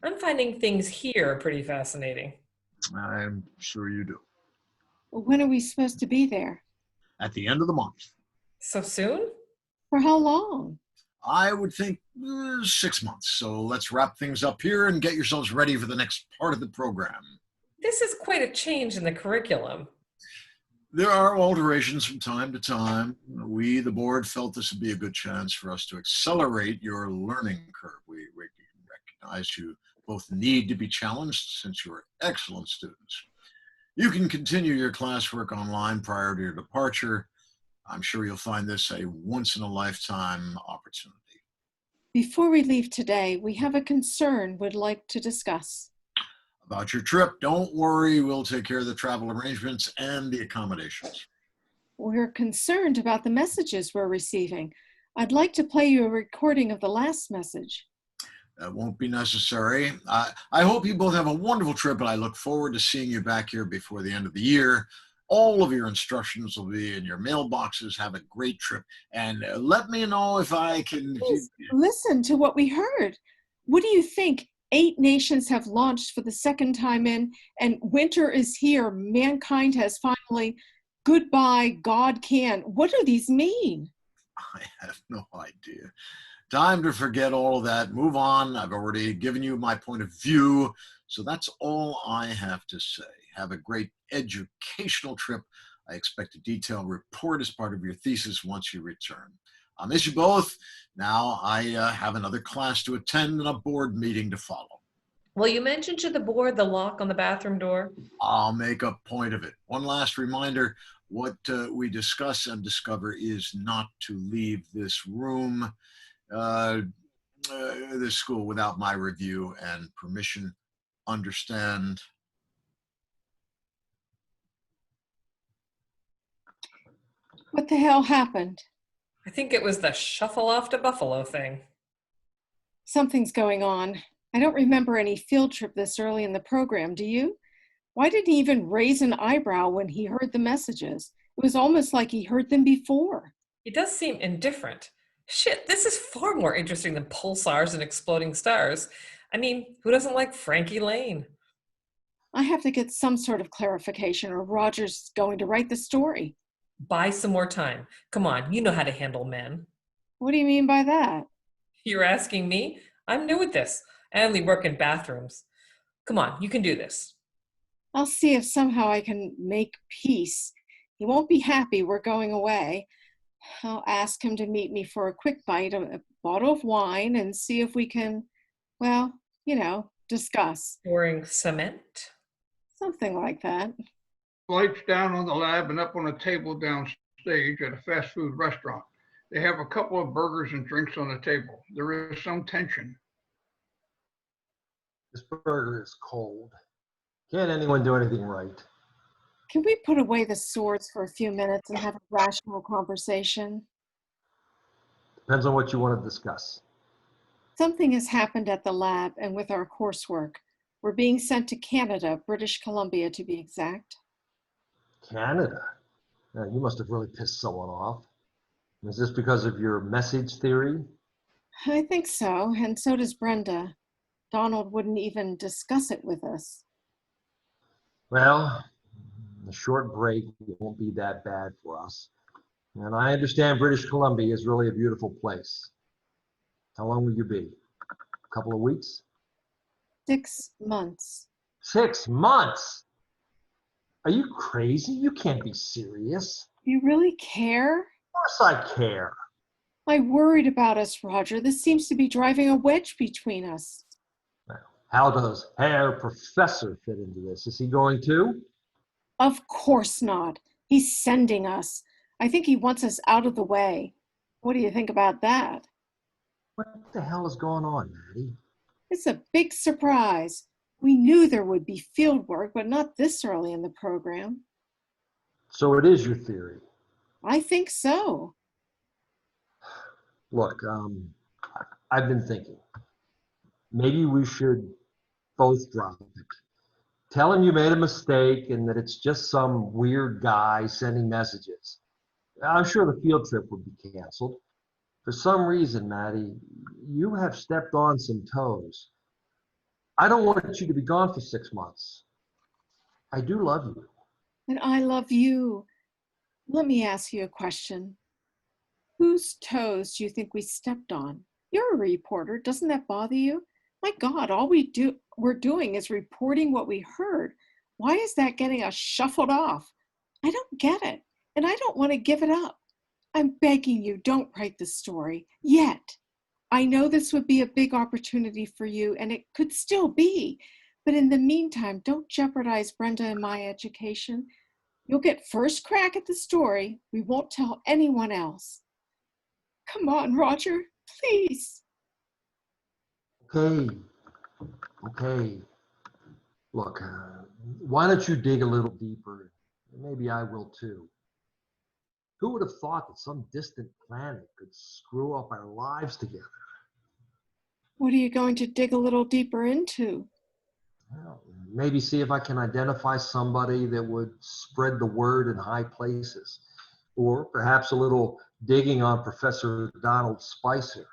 F: I'm finding things here pretty fascinating.
D: I'm sure you do.
E: When are we supposed to be there?
D: At the end of the month,
F: So soon?
E: For how long?
D: I would think 6 months. So let's wrap things up here and get yourselves ready for the next part of the program.
F: This is quite a change in the curriculum.
D: There are alterations from time to time. We, the board, felt this would be a good chance for us to accelerate your learning curve. We recognize you both need to be challenged since you are excellent students. You can continue your classwork online prior to your departure. I'm sure you'll find this a once-in-a-lifetime opportunity.
E: Before we leave today, we have a concern we'd like to discuss.
D: About your trip, don't worry, we'll take care of the travel arrangements and the accommodations.
E: We're concerned about the messages we're receiving. I'd like to play you a recording of the last message.
D: That won't be necessary. I hope you both have a wonderful trip, and I look forward to seeing you back here before the end of the year. All of your instructions will be in your mailboxes. Have a great trip. And let me know if I can...
E: Please listen to what we heard. What do you think? 8 nations have launched for the second time in, and winter is here. Mankind has finally, goodbye, God can. What do these mean?
D: I have no idea. Time to forget all of that. Move on. I've already given you my point of view. So that's all I have to say. Have a great educational trip. I expect a detailed report as part of your thesis once you return. I'll miss you both. Now I have another class to attend and a board meeting to follow.
F: Will you mention to the board the lock on the bathroom door?
D: I'll make a point of it. One last reminder, what we discuss and discover is not to leave this room, this school without my review and permission. Understand?
E: What the hell happened?
F: I think it was the shuffle off to Buffalo thing.
E: Something's going on. I don't remember any field trip this early in the program, do you? Why didn't he even raise an eyebrow when he heard the messages? It was almost like he heard them before.
F: He does seem indifferent. Shit, this is far more interesting than pulsars and exploding stars. I mean, who doesn't like Frankie Lane?
E: I have to get some sort of clarification or Roger's going to write the story.
F: Buy some more time. Come on, you know how to handle men.
E: What do you mean by that?
F: You're asking me? I'm new at this. I only work in bathrooms. Come on, you can do this.
E: I'll see if somehow I can make peace. He won't be happy we're going away. I'll ask him to meet me for a quick bite of a bottle of wine and see if we can, well, discuss.
F: Pouring cement?
E: Something like that.
C: Lights down on the lab and up on a table downstage at a fast food restaurant. They have a couple of burgers and drinks on the table. There is some tension.
B: This burger is cold. Can't anyone do anything right?
E: Can we put away the swords for a few minutes and have a rational conversation?
B: Depends on what you want to discuss.
E: Something has happened at the lab and with our coursework. We're being sent to Canada, British Columbia to be exact.
B: Canada? Now, you must have really pissed someone off. Is this because of your message theory?
E: I think so, and so does Brenda. Donald wouldn't even discuss it with us.
B: Well, a short break won't be that bad for us. And I understand British Columbia is really a beautiful place. How long will you be? A couple of weeks?
E: 6 months.
B: 6 months? Are you crazy? You can't be serious.
E: You really care?
B: Of course I care.
E: I worried about us, Roger. This seems to be driving a wedge between us.
B: Well, how does Herr Professor fit into this? Is he going too?
E: Of course not. He's sending us. I think he wants us out of the way. What do you think about that?
B: What the hell is going on, Maddie?
E: It's a big surprise. We knew there would be field work, but not this early in the program.
B: So it is your theory.
E: I think so.
B: Look, I've been thinking. Maybe we should both drop it. Tell him you made a mistake and that it's just some weird guy sending messages. I'm sure the field trip would be canceled. For some reason, Maddie, you have stepped on some toes. I don't want you to be gone for 6 months. I do love you.
E: And I love you. Let me ask you a question. Whose toes do you think we stepped on? You're a reporter. Doesn't that bother you? My God, all we're doing is reporting what we heard. Why is that getting us shuffled off? I don't get it, and I don't want to give it up. I'm begging you, don't write the story yet. I know this would be a big opportunity for you, and it could still be. But in the meantime, don't jeopardize Brenda and my education. You'll get first crack at the story. We won't tell anyone else. Come on, Roger, please.
B: Okay, okay. Look, why don't you dig a little deeper? Maybe I will too. Who would have thought that some distant planet could screw up our lives together?
E: What are you going to dig a little deeper into?
B: Well, maybe see if I can identify somebody that would spread the word in high places. Or perhaps a little digging on Professor Donald Spicer.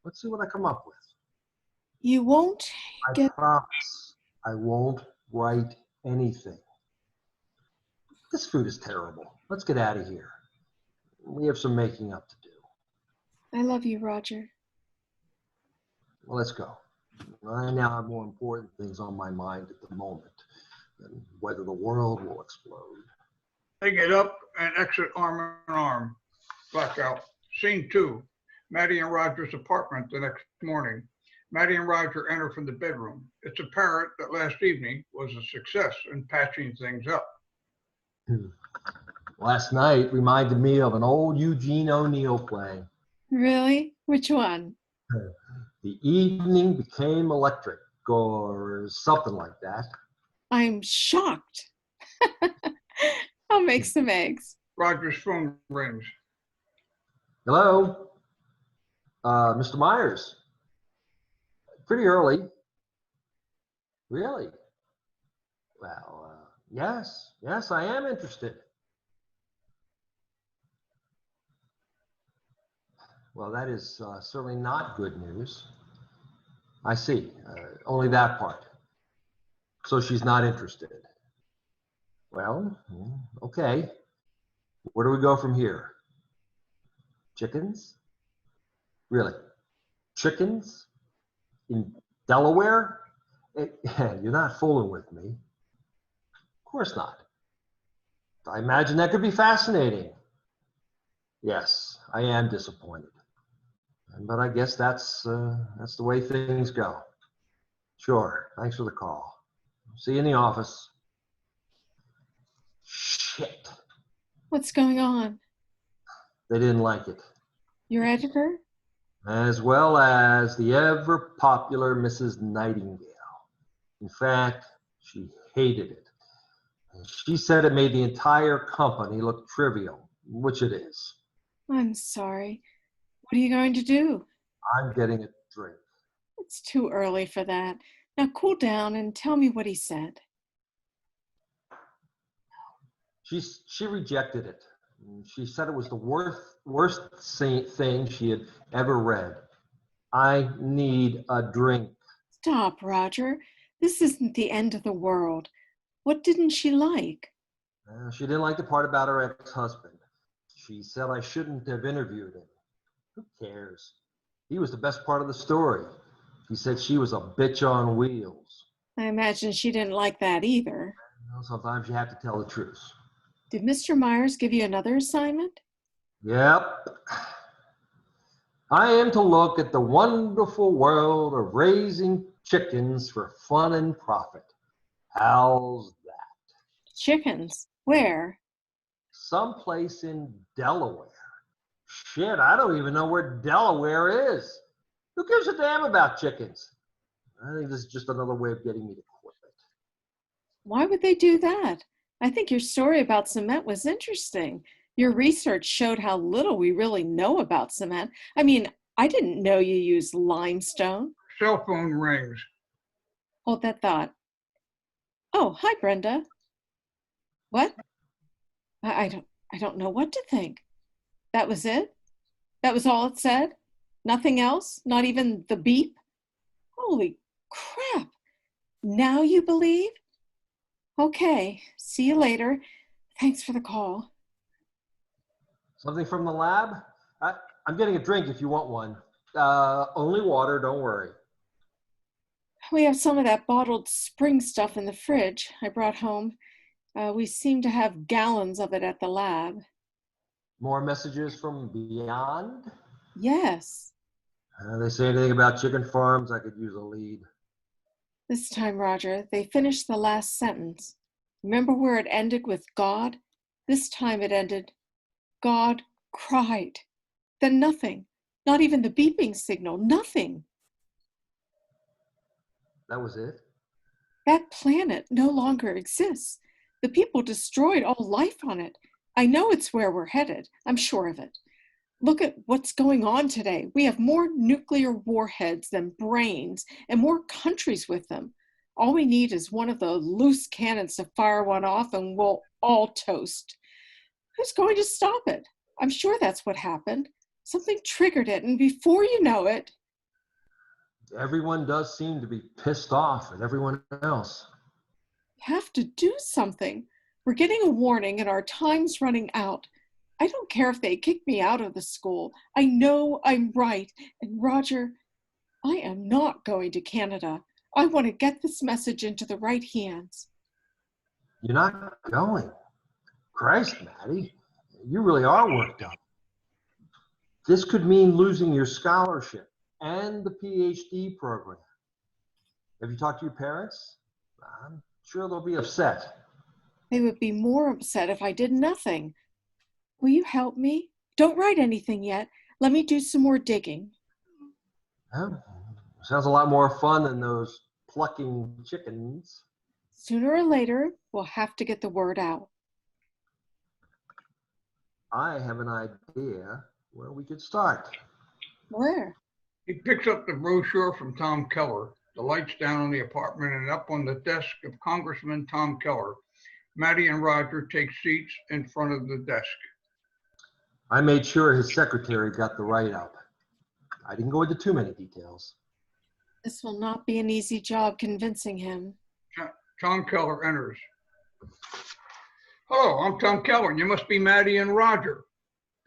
B: Let's see what I come up with.
E: You won't
B: I
E: get...
B: promise I won't write anything. This food is terrible. Let's get out of here. We have some making up to do.
E: I love you, Roger.
B: Well, let's go. I now have more important things on my mind at the moment than whether the world will explode.
C: They get up and exit arm in arm. Blackout. Scene 2. Maddie and Roger's apartment the next morning. Maddie and Roger enter from the bedroom. It's apparent that last evening was a success in patching things up.
B: Last night reminded me of an old Eugene O'Neill play.
E: Really? Which one?
B: The evening became electric, or something like that.
E: I'm shocked. I'll make some eggs.
C: Roger's phone rings.
B: Hello? Mr. Myers? Pretty early. Really? Well, yes, I am interested. Well, that is certainly not good news. I see. Only that part. So she's not interested. Well, okay. Where do we go from here? Chickens? Really? Chickens? In Delaware? You're not fooling with me. Of course not. I imagine that could be fascinating. Yes, I am disappointed. But I guess that's the way things go. Sure, thanks for the call. See you in the office. Shit,
E: What's going on?
B: they didn't like it.
E: Your editor?
B: As well as the ever popular Mrs. Nightingale. In fact, she hated it. And she said it made the entire company look trivial, which it is.
E: I'm sorry. What are you going to do?
B: I'm getting a drink.
E: It's too early for that. Now cool down and tell me what he said.
B: She rejected it. She said it was the worst thing she had ever read. I need a drink.
E: Stop, Roger. This isn't the end of the world. What didn't she like?
B: She didn't like the part about her ex-husband. She said I shouldn't have interviewed him. Who cares? He was the best part of the story. She said she was a bitch on wheels.
E: I imagine she didn't like that either.
B: Sometimes you have to tell the truth.
E: Did Mr. Myers give you another assignment?
B: Yep. I am to look at the wonderful world of raising chickens for fun and profit. How's that?
E: Chickens? Where?
B: Someplace in Delaware. Shit, I don't even know where Delaware is. Who gives a damn about chickens? I think this is just another way of getting me to quit.
E: Why would they do that? I think your story about cement was interesting. Your research showed how little we really know about cement. I mean, I didn't know you used limestone.
C: Cell phone rings.
E: Hold that thought. Oh, hi, Brenda. What? I don't know what to think. That was it? That was all it said? Nothing else? Not even the beep? Holy crap. Now you believe? Okay, see you later. Thanks for the call.
B: Something from the lab? I'm getting a drink if you want one. Only water, don't worry.
E: We have some of that bottled spring stuff in the fridge I brought home. We seem to have gallons of it at the lab.
B: More messages from beyond?
E: Yes.
B: They say anything about chicken farms? I could use a lead.
E: This time, Roger, they finished the last sentence. Remember where it ended with God? This time it ended, God cried. Then nothing. Not even the beeping signal. Nothing.
B: That was it?
E: That planet no longer exists. The people destroyed all life on it. I know it's where we're headed. I'm sure of it. Look at what's going on today. We have more nuclear warheads than brains and more countries with them. All we need is one of the loose cannons to fire one off and we'll all toast. Who's going to stop it? I'm sure that's what happened. Something triggered it, and before you know it...
B: Everyone does seem to be pissed off at everyone else.
E: We have to do something. We're getting a warning and our time's running out. I don't care if they kick me out of the school. I know I'm right. And Roger, I am not going to Canada. I want to get this message into the right hands.
B: You're not going. Christ, Maddie, you really are worked up. This could mean losing your scholarship and the PhD program. Have you talked to your parents? I'm sure they'll be upset.
E: They would be more upset if I did nothing. Will you help me? Don't write anything yet. Let me do some more digging.
B: Oh, sounds a lot more fun than those plucking chickens.
E: Sooner or later, we'll have to get the word out.
B: I have an idea where we could start.
E: Where?
C: He picks up the brochure from Tom Keller. The lights down on the apartment and up on the desk of Congressman Tom Keller. Maddie and Roger take seats in front of the desk.
B: I made sure his secretary got the write-up. I didn't go into too many details.
E: This will not be an easy job convincing him.
C: Tom Keller enters. Hello, I'm Tom Keller. You must be Maddie and Roger.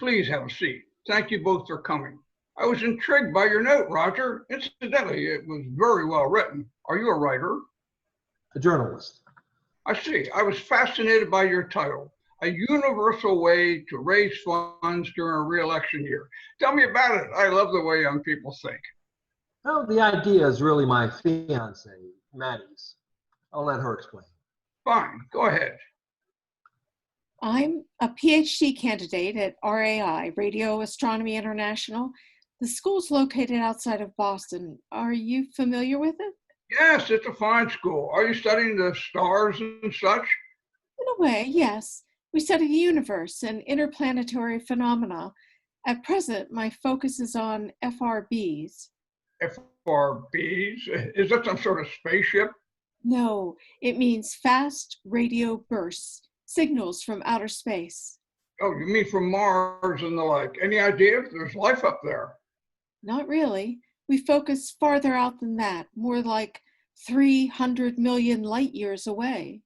C: Please have a seat. Thank you both for coming. I was intrigued by your note, Roger. Incidentally, it was very well written. Are you a writer?
B: A journalist.
C: I see. I was fascinated by your title, A Universal Way to Raise Funds During a Re-Election Year. Tell me about it. I love the way young people think.
B: Oh, the idea is really my fiance, Maddie's. I'll let her explain.
C: Fine, go ahead.
E: I'm a PhD candidate at RAI, Radio Astronomy International. The school's located outside of Boston. Are you familiar with it?
C: Yes, it's a fine school. Are you studying the stars and such?
E: In a way, yes. We study the universe and interplanetary phenomena. At present, my focus is on FRBs.
C: FRBs? Is that some sort of spaceship?
E: No, it means fast radio bursts, signals from outer space.
C: Oh, you mean from Mars and the like. Any idea if there's life up there?
E: Not really. We focus farther out than that, more like 300 million light years away.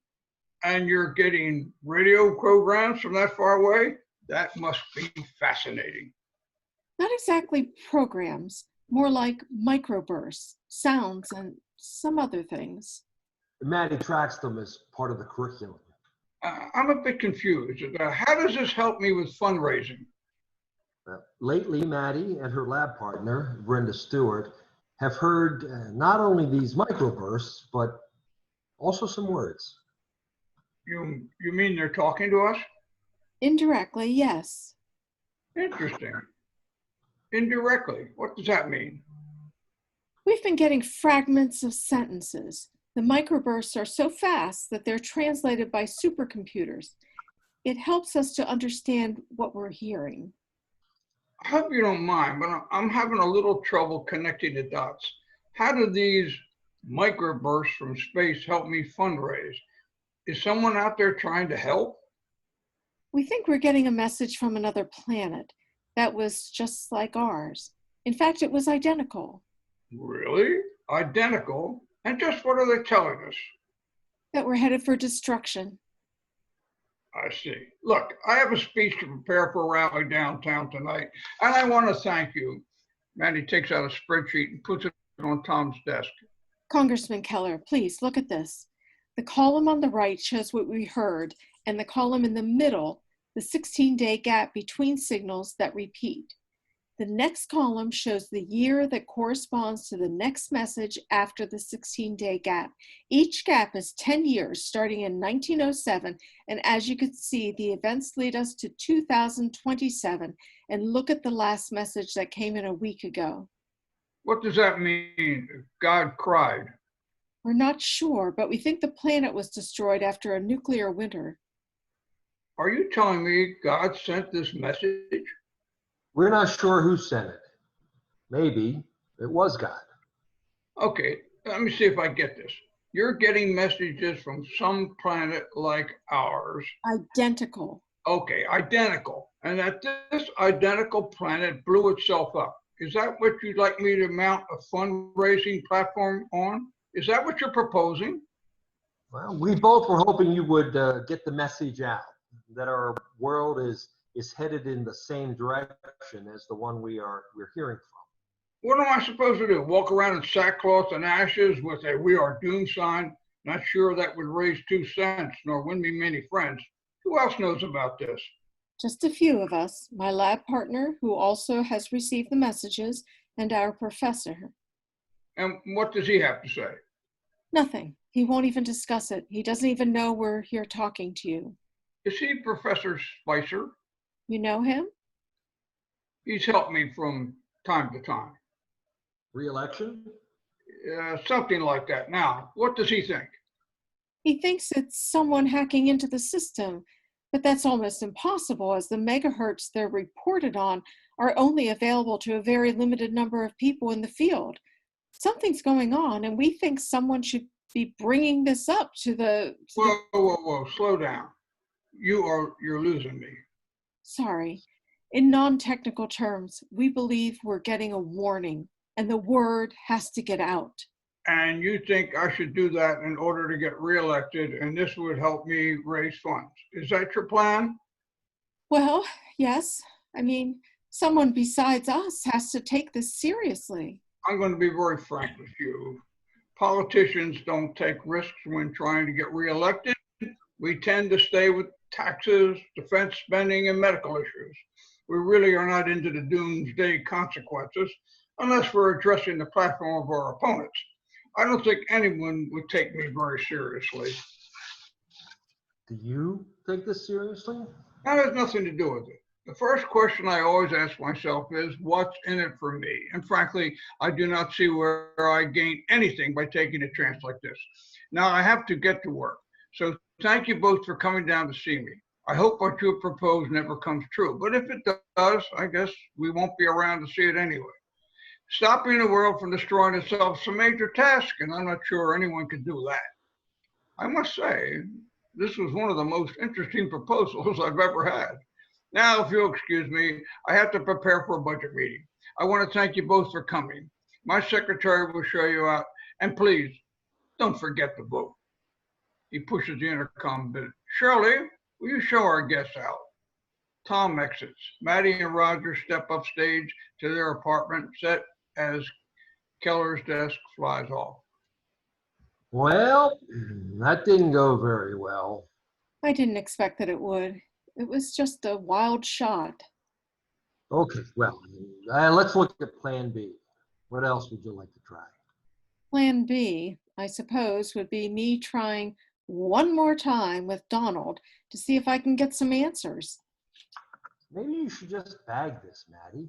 C: And you're getting radio programs from that far away? That must be fascinating.
E: Not exactly programs, more like microbursts, sounds, and some other things.
B: Maddie tracks them as part of the curriculum.
C: I'm a bit confused. How does this help me with fundraising?
B: Lately, Maddie and her lab partner, Brenda Stewart, have heard not only these microbursts, but also some words.
C: You mean they're talking to us?
E: Indirectly, yes.
C: Interesting. Indirectly, what does that mean?
E: We've been getting fragments of sentences. The microbursts are so fast that they're translated by supercomputers. It helps us to understand what we're hearing.
C: I hope you don't mind, but I'm having a little trouble connecting the dots. How do these microbursts from space help me fundraise? Is someone out there trying to help?
E: We think we're getting a message from another planet. that was just like ours. In fact, it was identical.
C: Really? Identical? And just what are they telling us?
E: That we're headed for destruction.
C: I see. Look, I have a speech to prepare for a rally downtown tonight, and I want to thank you. Mandy takes out a spreadsheet and puts it on Tom's desk.
E: Congressman Keller, please look at this. The column on the right shows what we heard, and the column in the middle, the 16-day gap between signals that repeat. The next column shows the year that corresponds to the next message after the 16-day gap. Each gap is 10 years, starting in 1907, and as you can see, the events lead us to 2027. And look at the last message that came in a week ago.
C: What does that mean? God cried.
E: We're not sure, but we think the planet was destroyed after a nuclear winter.
C: Are you telling me God sent this message?
B: We're not sure who sent it. Maybe it was God.
C: Okay, let me see if I get this. You're getting messages from some planet like ours.
E: Identical.
C: Okay, identical. And that this identical planet blew itself up. Is that what you'd like me to mount a fundraising platform on? Is that what you're proposing?
B: Well, we both were hoping you would get the message out that our world is headed in the same direction as the one we're hearing from.
C: What am I supposed to do? Walk around in sackcloth and ashes with a "We Are Doomed" sign? Not sure that would raise 2 cents nor win me many friends. Who else knows about this?
E: Just a few of us, my lab partner, who also has received the messages, and our professor.
C: And what does he have to say?
E: Nothing. He won't even discuss it. He doesn't even know we're here talking to you.
C: Is he Professor Spicer?
E: You know him?
C: He's helped me from time to time.
B: Re-election?
C: Something like that. Now, what does he think?
E: He thinks it's someone hacking into the system, but that's almost impossible as the megahertz they're reported on are only available to a very limited number of people in the field. Something's going on, and we think someone should be bringing this up to the...
C: Whoa, slow down. You're losing me.
E: Sorry. In non-technical terms, we believe we're getting a warning, and the word has to get out.
C: And you think I should do that in order to get reelected, and this would help me raise funds. Is that your plan?
E: Well, yes. I mean, someone besides us has to take this seriously.
C: I'm going to be very frank with you. Politicians don't take risks when trying to get reelected. We tend to stay with taxes, defense spending, and medical issues. We really are not into the doomsday consequences unless we're addressing the platform of our opponents. I don't think anyone would take me very seriously.
B: Do you take this seriously?
C: That has nothing to do with it. The first question I always ask myself is, what's in it for me? And frankly, I do not see where I gain anything by taking a chance like this. Now I have to get to work. So thank you both for coming down to see me. I hope what you propose never comes true, but if it does, I guess we won't be around to see it anyway. Stopping the world from destroying itself is a major task, and I'm not sure anyone can do that. I must say, this was one of the most interesting proposals I've ever had. Now, if you'll excuse me, I have to prepare for a budget meeting. I want to thank you both for coming. My secretary will show you out, and please, don't forget to vote. He pushes the intercom bit. Shirley, will you show our guests out? Tom exits. Maddie and Roger step upstage to their apartment set as Keller's desk flies off.
B: Well, that didn't go very well.
E: I didn't expect that it would. It was just a wild shot.
B: Okay, well, let's look at plan B. What else would you like to try?
E: Plan B, I suppose, would be me trying one more time with Donald to see if I can get some answers.
B: Maybe you should just bag this, Maddie.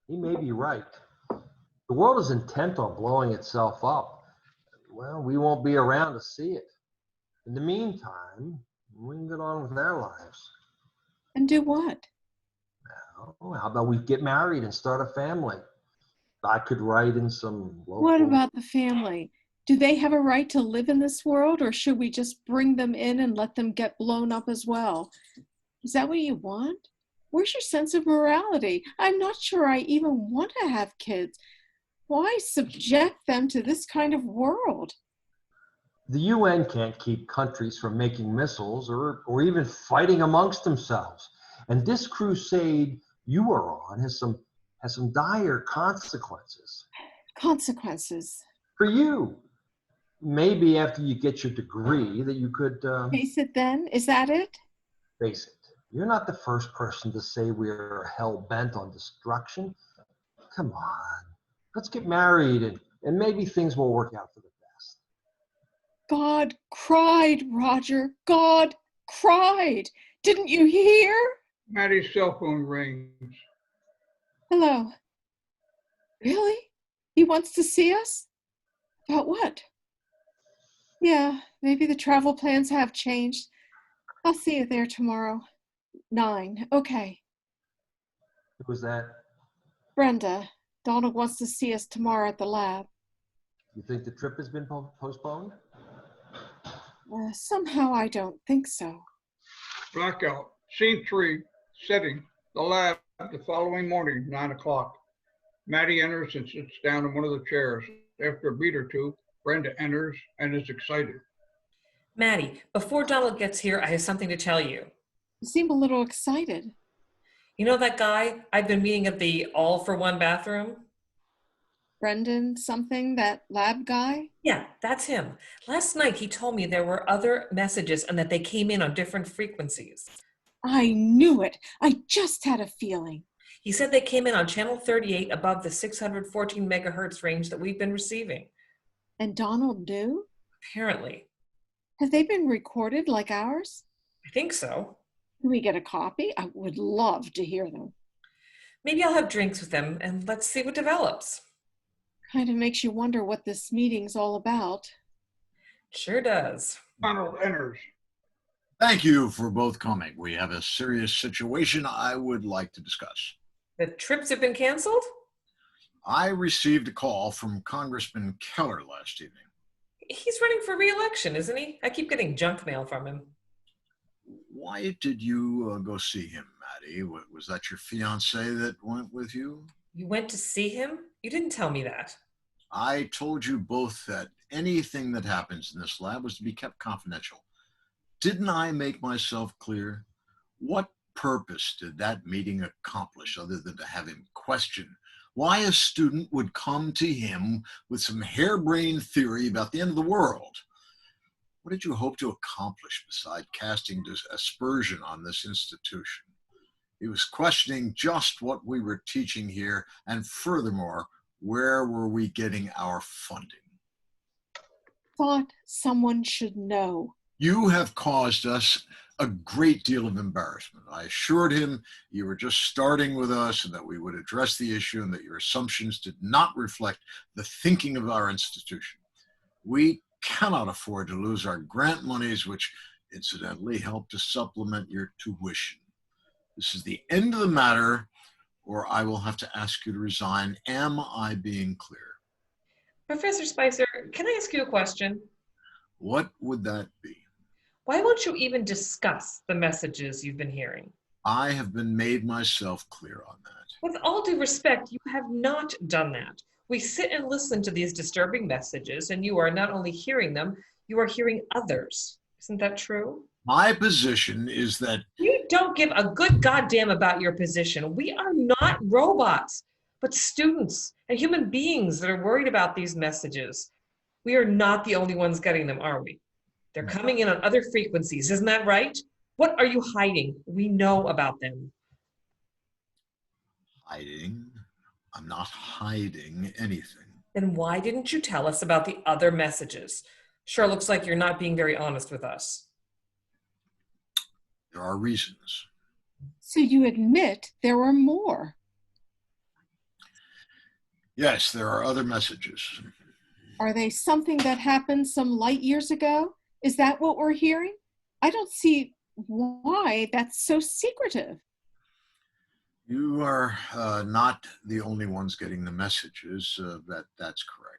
B: He may be right. The world is intent on blowing itself up. Well, we won't be around to see it. In the meantime, we can get on with our lives.
E: And do what?
B: Well, how about we get married and start a family? I could write in some local...
E: What about the family? Do they have a right to live in this world, or should we just bring them in and let them get blown up as well? Is that what you want? Where's your sense of morality? I'm not sure I even want to have kids. Why subject them to this kind of world?
B: The UN can't keep countries from making missiles or even fighting amongst themselves. And this crusade you are on has some dire consequences.
E: Consequences.
B: For you, maybe after you get your degree that you could
E: Face it then? Is that it?
B: face it. You're not the first person to say we're hell-bent on destruction. Come on, let's get married and maybe things will work out for the best.
E: God cried, Roger. God cried. Didn't you hear?
C: Maddie's cell phone rings.
E: Hello. Really? He wants to see us? About what? Yeah, maybe the travel plans have changed. I'll see you there tomorrow. 9. Okay.
B: Who was that?
E: Brenda, Donald wants to see us tomorrow at the lab.
B: You think the trip has been postponed?
E: Somehow I don't think so.
C: Blackout. Scene 3. Setting. The lab the following morning, 9 o'clock. Maddie enters and sits down in one of the chairs. After a beat or two, Brenda enters and is excited.
F: Maddie, before Donald gets here, I have something to tell you.
E: You seem a little excited.
F: You know that guy I've been meeting at the all-for-one bathroom?
E: Brendan something, that lab guy?
F: Yeah, that's him. Last night he told me there were other messages and that they came in on different frequencies.
E: I knew it. I just had a feeling.
F: He said they came in on channel 38 above the 614 megahertz range that we've been receiving.
E: And Donald knew?
F: Apparently.
E: Have they been recorded like ours?
F: I think so.
E: Can we get a copy? I would love to hear them.
F: Maybe I'll have drinks with them and let's see what develops.
E: Kind of makes you wonder what this meeting's all about.
F: Sure does.
C: Donald enters.
D: Thank you for both coming. We have a serious situation I would like to discuss.
F: The trips have been canceled?
D: I received a call from Congressman Keller last evening.
F: He's running for re-election, isn't he? I keep getting junk mail from him.
D: Why did you go see him, Maddie? Was that your fiance that went with you?
F: You went to see him? You didn't tell me that.
D: I told you both that anything that happens in this lab was to be kept confidential. Didn't I make myself clear? What purpose did that meeting accomplish other than to have him question why a student would come to him with some harebrained theory about the end of the world? What did you hope to accomplish beside casting aspersion on this institution? He was questioning just what we were teaching here, and furthermore, where were we getting our funding?
E: Thought someone should know.
D: You have caused us a great deal of embarrassment. I assured him you were just starting with us and that we would address the issue and that your assumptions did not reflect the thinking of our institution. We cannot afford to lose our grant monies, which incidentally help to supplement your tuition. This is the end of the matter, or I will have to ask you to resign. Am I being clear?
F: Professor Spicer, can I ask you a question?
D: What would that be?
F: Why won't you even discuss the messages you've been hearing?
D: I have been made myself clear on that.
F: With all due respect, you have not done that. We sit and listen to these disturbing messages, and you are not only hearing them, you are hearing others. Isn't that true?
D: My position is that
F: You don't give a good goddamn about your position. We are not robots, but students and human beings that are worried about these messages. We are not the only ones getting them, are we? They're coming in on other frequencies, isn't that right? What are you hiding? We know about them.
D: hiding. I'm not hiding anything.
F: Then why didn't you tell us about the other messages? Sure looks like you're not being very honest with us.
D: There are reasons.
E: So you admit there were more.
D: Yes, there are other messages.
E: Are they something that happened some light years ago? Is that what we're hearing? I don't see why that's so secretive.
D: You are not the only ones getting the messages. That's correct.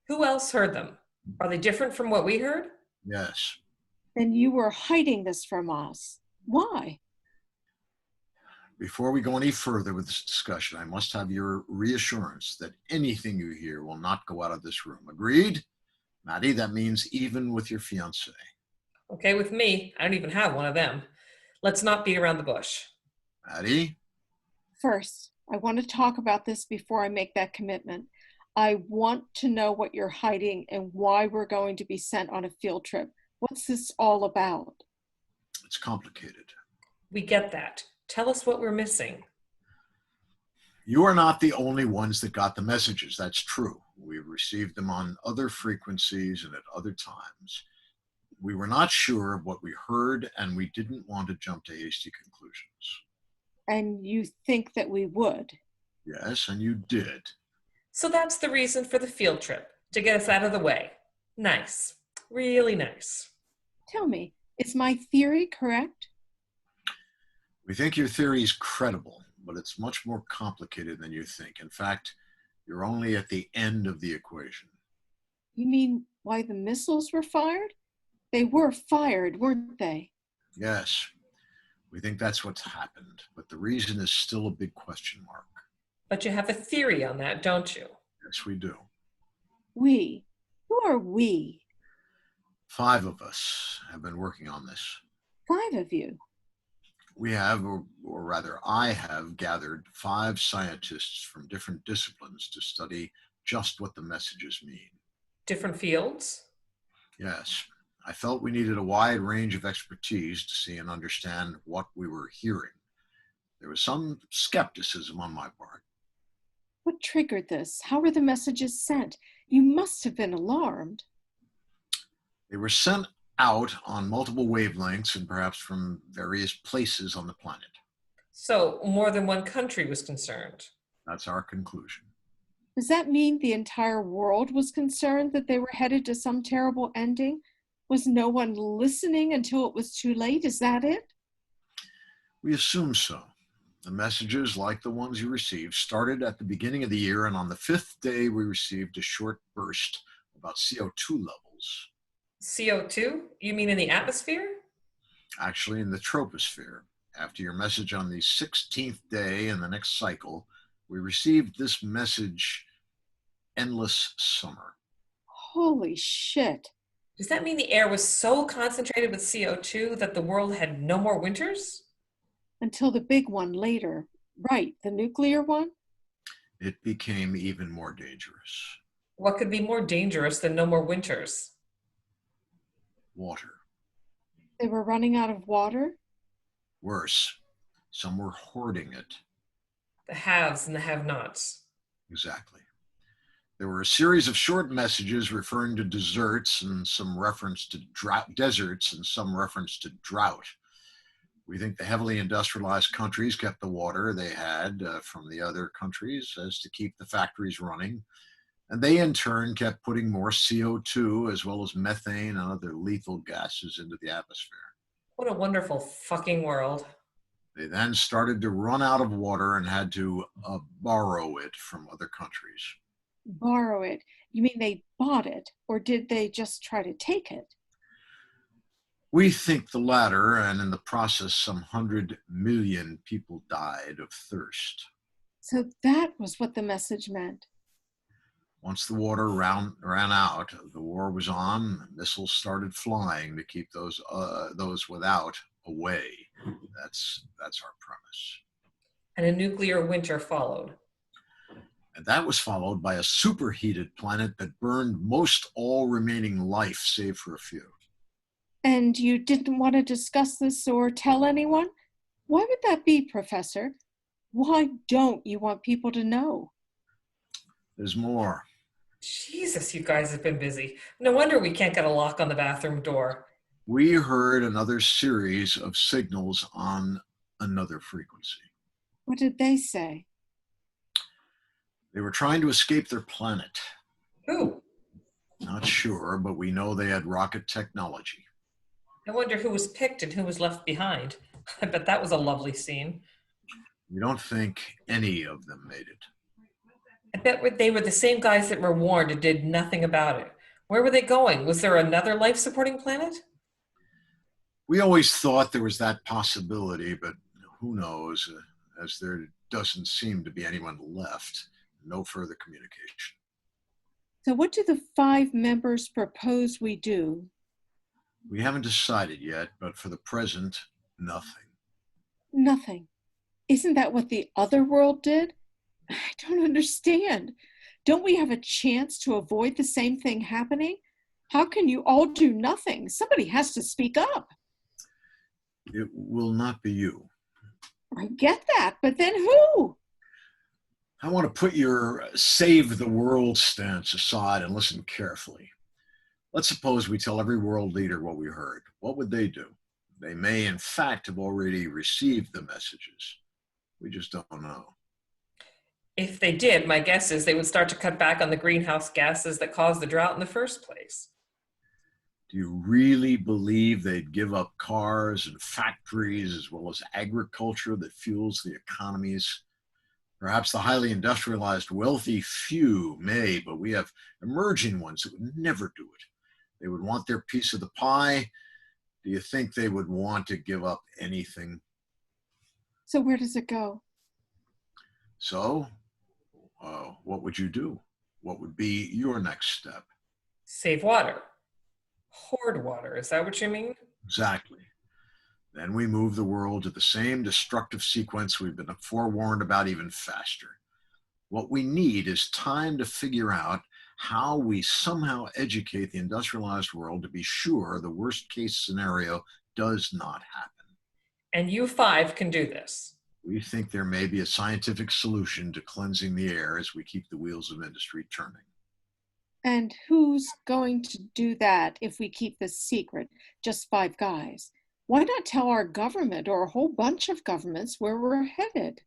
F: Who else heard them? Are they different from what we heard?
D: Yes.
E: Then you were hiding this from us. Why?
D: Before we go any further with this discussion, I must have your reassurance that anything you hear will not go out of this room. Agreed? Maddie, that means even with your fiance.
F: Okay with me. I don't even have one of them. Let's not beat around the bush.
D: Maddie?
E: First, I want to talk about this before I make that commitment. I want to know what you're hiding and why we're going to be sent on a field trip. What's this all about?
D: It's complicated.
F: We get that. Tell us what we're missing.
D: You are not the only ones that got the messages. That's true. We received them on other frequencies and at other times. We were not sure of what we heard, and we didn't want to jump to hasty conclusions.
E: And you think that we would?
D: Yes, and you did.
F: So that's the reason for the field trip, to get us out of the way. Nice. Really nice.
E: Tell me, is my theory correct?
D: We think your theory is credible, but it's much more complicated than you think. In fact, you're only at the end of the equation.
E: You mean why the missiles were fired? They were fired, weren't they?
D: Yes, we think that's what's happened, but the reason is still a big question mark.
F: But you have a theory on that, don't you?
D: Yes, we do.
E: We? Who are we?
D: 5 of us have been working on this.
E: 5 of you.
D: We have, or rather I have, gathered 5 scientists from different disciplines to study just what the messages mean.
F: Different fields?
D: Yes, I felt we needed a wide range of expertise to see and understand what we were hearing. There was some skepticism on my part.
E: What triggered this? How were the messages sent? You must have been alarmed.
D: They were sent out on multiple wavelengths and perhaps from various places on the planet.
F: So more than one country was concerned.
D: That's our conclusion.
E: Does that mean the entire world was concerned that they were headed to some terrible ending? Was no one listening until it was too late? Is that it?
D: We assume so. The messages, like the ones you received, started at the beginning of the year, and on the 5th day, we received a short burst about CO2 levels.
F: CO2? You mean in the atmosphere?
D: Actually, in the troposphere. After your message on the 16th day in the next cycle, we received this message, endless summer.
E: Holy shit.
F: Does that mean the air was so concentrated with CO2 that the world had no more winters?
E: Until the big one later. Right, the nuclear one?
D: It became even more dangerous.
F: What could be more dangerous than no more winters?
D: Water.
E: They were running out of water?
D: Worse, some were hoarding it.
F: The haves and the have-nots.
D: Exactly. There were a series of short messages referring to deserts and some reference to deserts and some reference to drought. We think the heavily industrialized countries kept the water they had from the other countries as to keep the factories running. And they in turn kept putting more CO2 as well as methane and other lethal gases into the atmosphere.
F: What a wonderful fucking world.
D: They then started to run out of water and had to borrow it from other countries.
E: Borrow it? You mean they bought it? Or did they just try to take it?
D: We think the latter, and in the process, some 100 million people died of thirst.
E: So that was what the message meant.
D: Once the water ran out, the war was on. Missiles started flying to keep those without away. That's our premise.
F: And a nuclear winter followed.
D: And that was followed by a superheated planet that burned most all remaining life, save for a few.
E: And you didn't want to discuss this or tell anyone? Why would that be, Professor? Why don't you want people to know?
D: There's more.
F: Jesus, you guys have been busy. No wonder we can't get a lock on the bathroom door.
D: We heard another series of signals on another frequency.
E: What did they say?
D: They were trying to escape their planet.
F: Who?
D: Not sure, but we know they had rocket technology.
F: I wonder who was picked and who was left behind. I bet that was a lovely scene.
D: We don't think any of them made it.
F: I bet they were the same guys that were warned and did nothing about it. Where were they going? Was there another life-supporting planet?
D: We always thought there was that possibility, but who knows? as there doesn't seem to be anyone left. No further communication.
E: So what do the 5 members propose we do?
D: We haven't decided yet, but for the present, nothing.
E: Nothing. Isn't that what the other world did? I don't understand. Don't we have a chance to avoid the same thing happening? How can you all do nothing? Somebody has to speak up.
D: It will not be you.
E: I get that, but then who?
D: I want to put your save the world stance aside and listen carefully. Let's suppose we tell every world leader what we heard. What would they do? They may, in fact, have already received the messages. We just don't know.
F: If they did, my guess is they would start to cut back on the greenhouse gases that caused the drought in the first place.
D: Do you really believe they'd give up cars and factories as well as agriculture that fuels the economies? Perhaps the highly industrialized wealthy few may, but we have emerging ones that would never do it. They would want their piece of the pie. Do you think they would want to give up anything?
E: So where does it go?
D: So, what would you do? What would be your next step?
F: Save water. Hoard water, is that what you mean?
D: Exactly. Then we move the world to the same destructive sequence we've been forewarned about, even faster. What we need is time to figure out how we somehow educate the industrialized world to be sure the worst case scenario does not happen.
F: And you 5 can do this.
D: We think there may be a scientific solution to cleansing the air as we keep the wheels of industry turning.
E: And who's going to do that if we keep this secret? Just 5 guys. Why not tell our government or a whole bunch of governments where we're headed?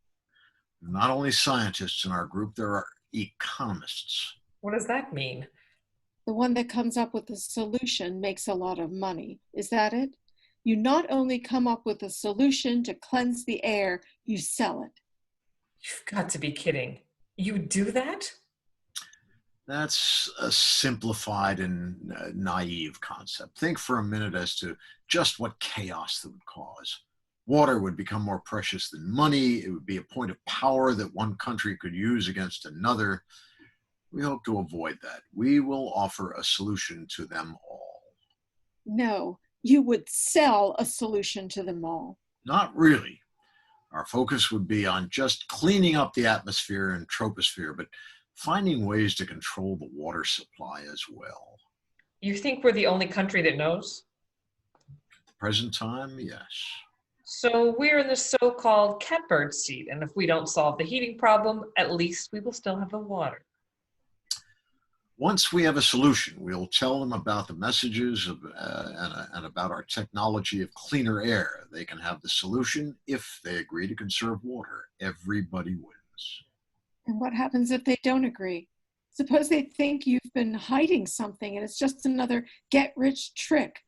D: Not only scientists in our group, there are economists.
F: What does that mean?
E: The one that comes up with a solution makes a lot of money. Is that it? You not only come up with a solution to cleanse the air, you sell it.
F: You've got to be kidding. You do that?
D: That's a simplified and naive concept. Think for a minute as to just what chaos that would cause. Water would become more precious than money. It would be a point of power that one country could use against another. We hope to avoid that. We will offer a solution to them all.
E: No, you would sell a solution to them all.
D: Not really. Our focus would be on just cleaning up the atmosphere and troposphere, but finding ways to control the water supply as well.
F: You think we're the only country that knows?
D: At the present time, yes.
F: So we're in the so-called catbird seat, and if we don't solve the heating problem, at least we will still have the water.
D: Once we have a solution, we'll tell them about the messages and about our technology of cleaner air. They can have the solution if they agree to conserve water. Everybody wins.
E: And what happens if they don't agree? Suppose they think you've been hiding something and it's just another get-rich trick.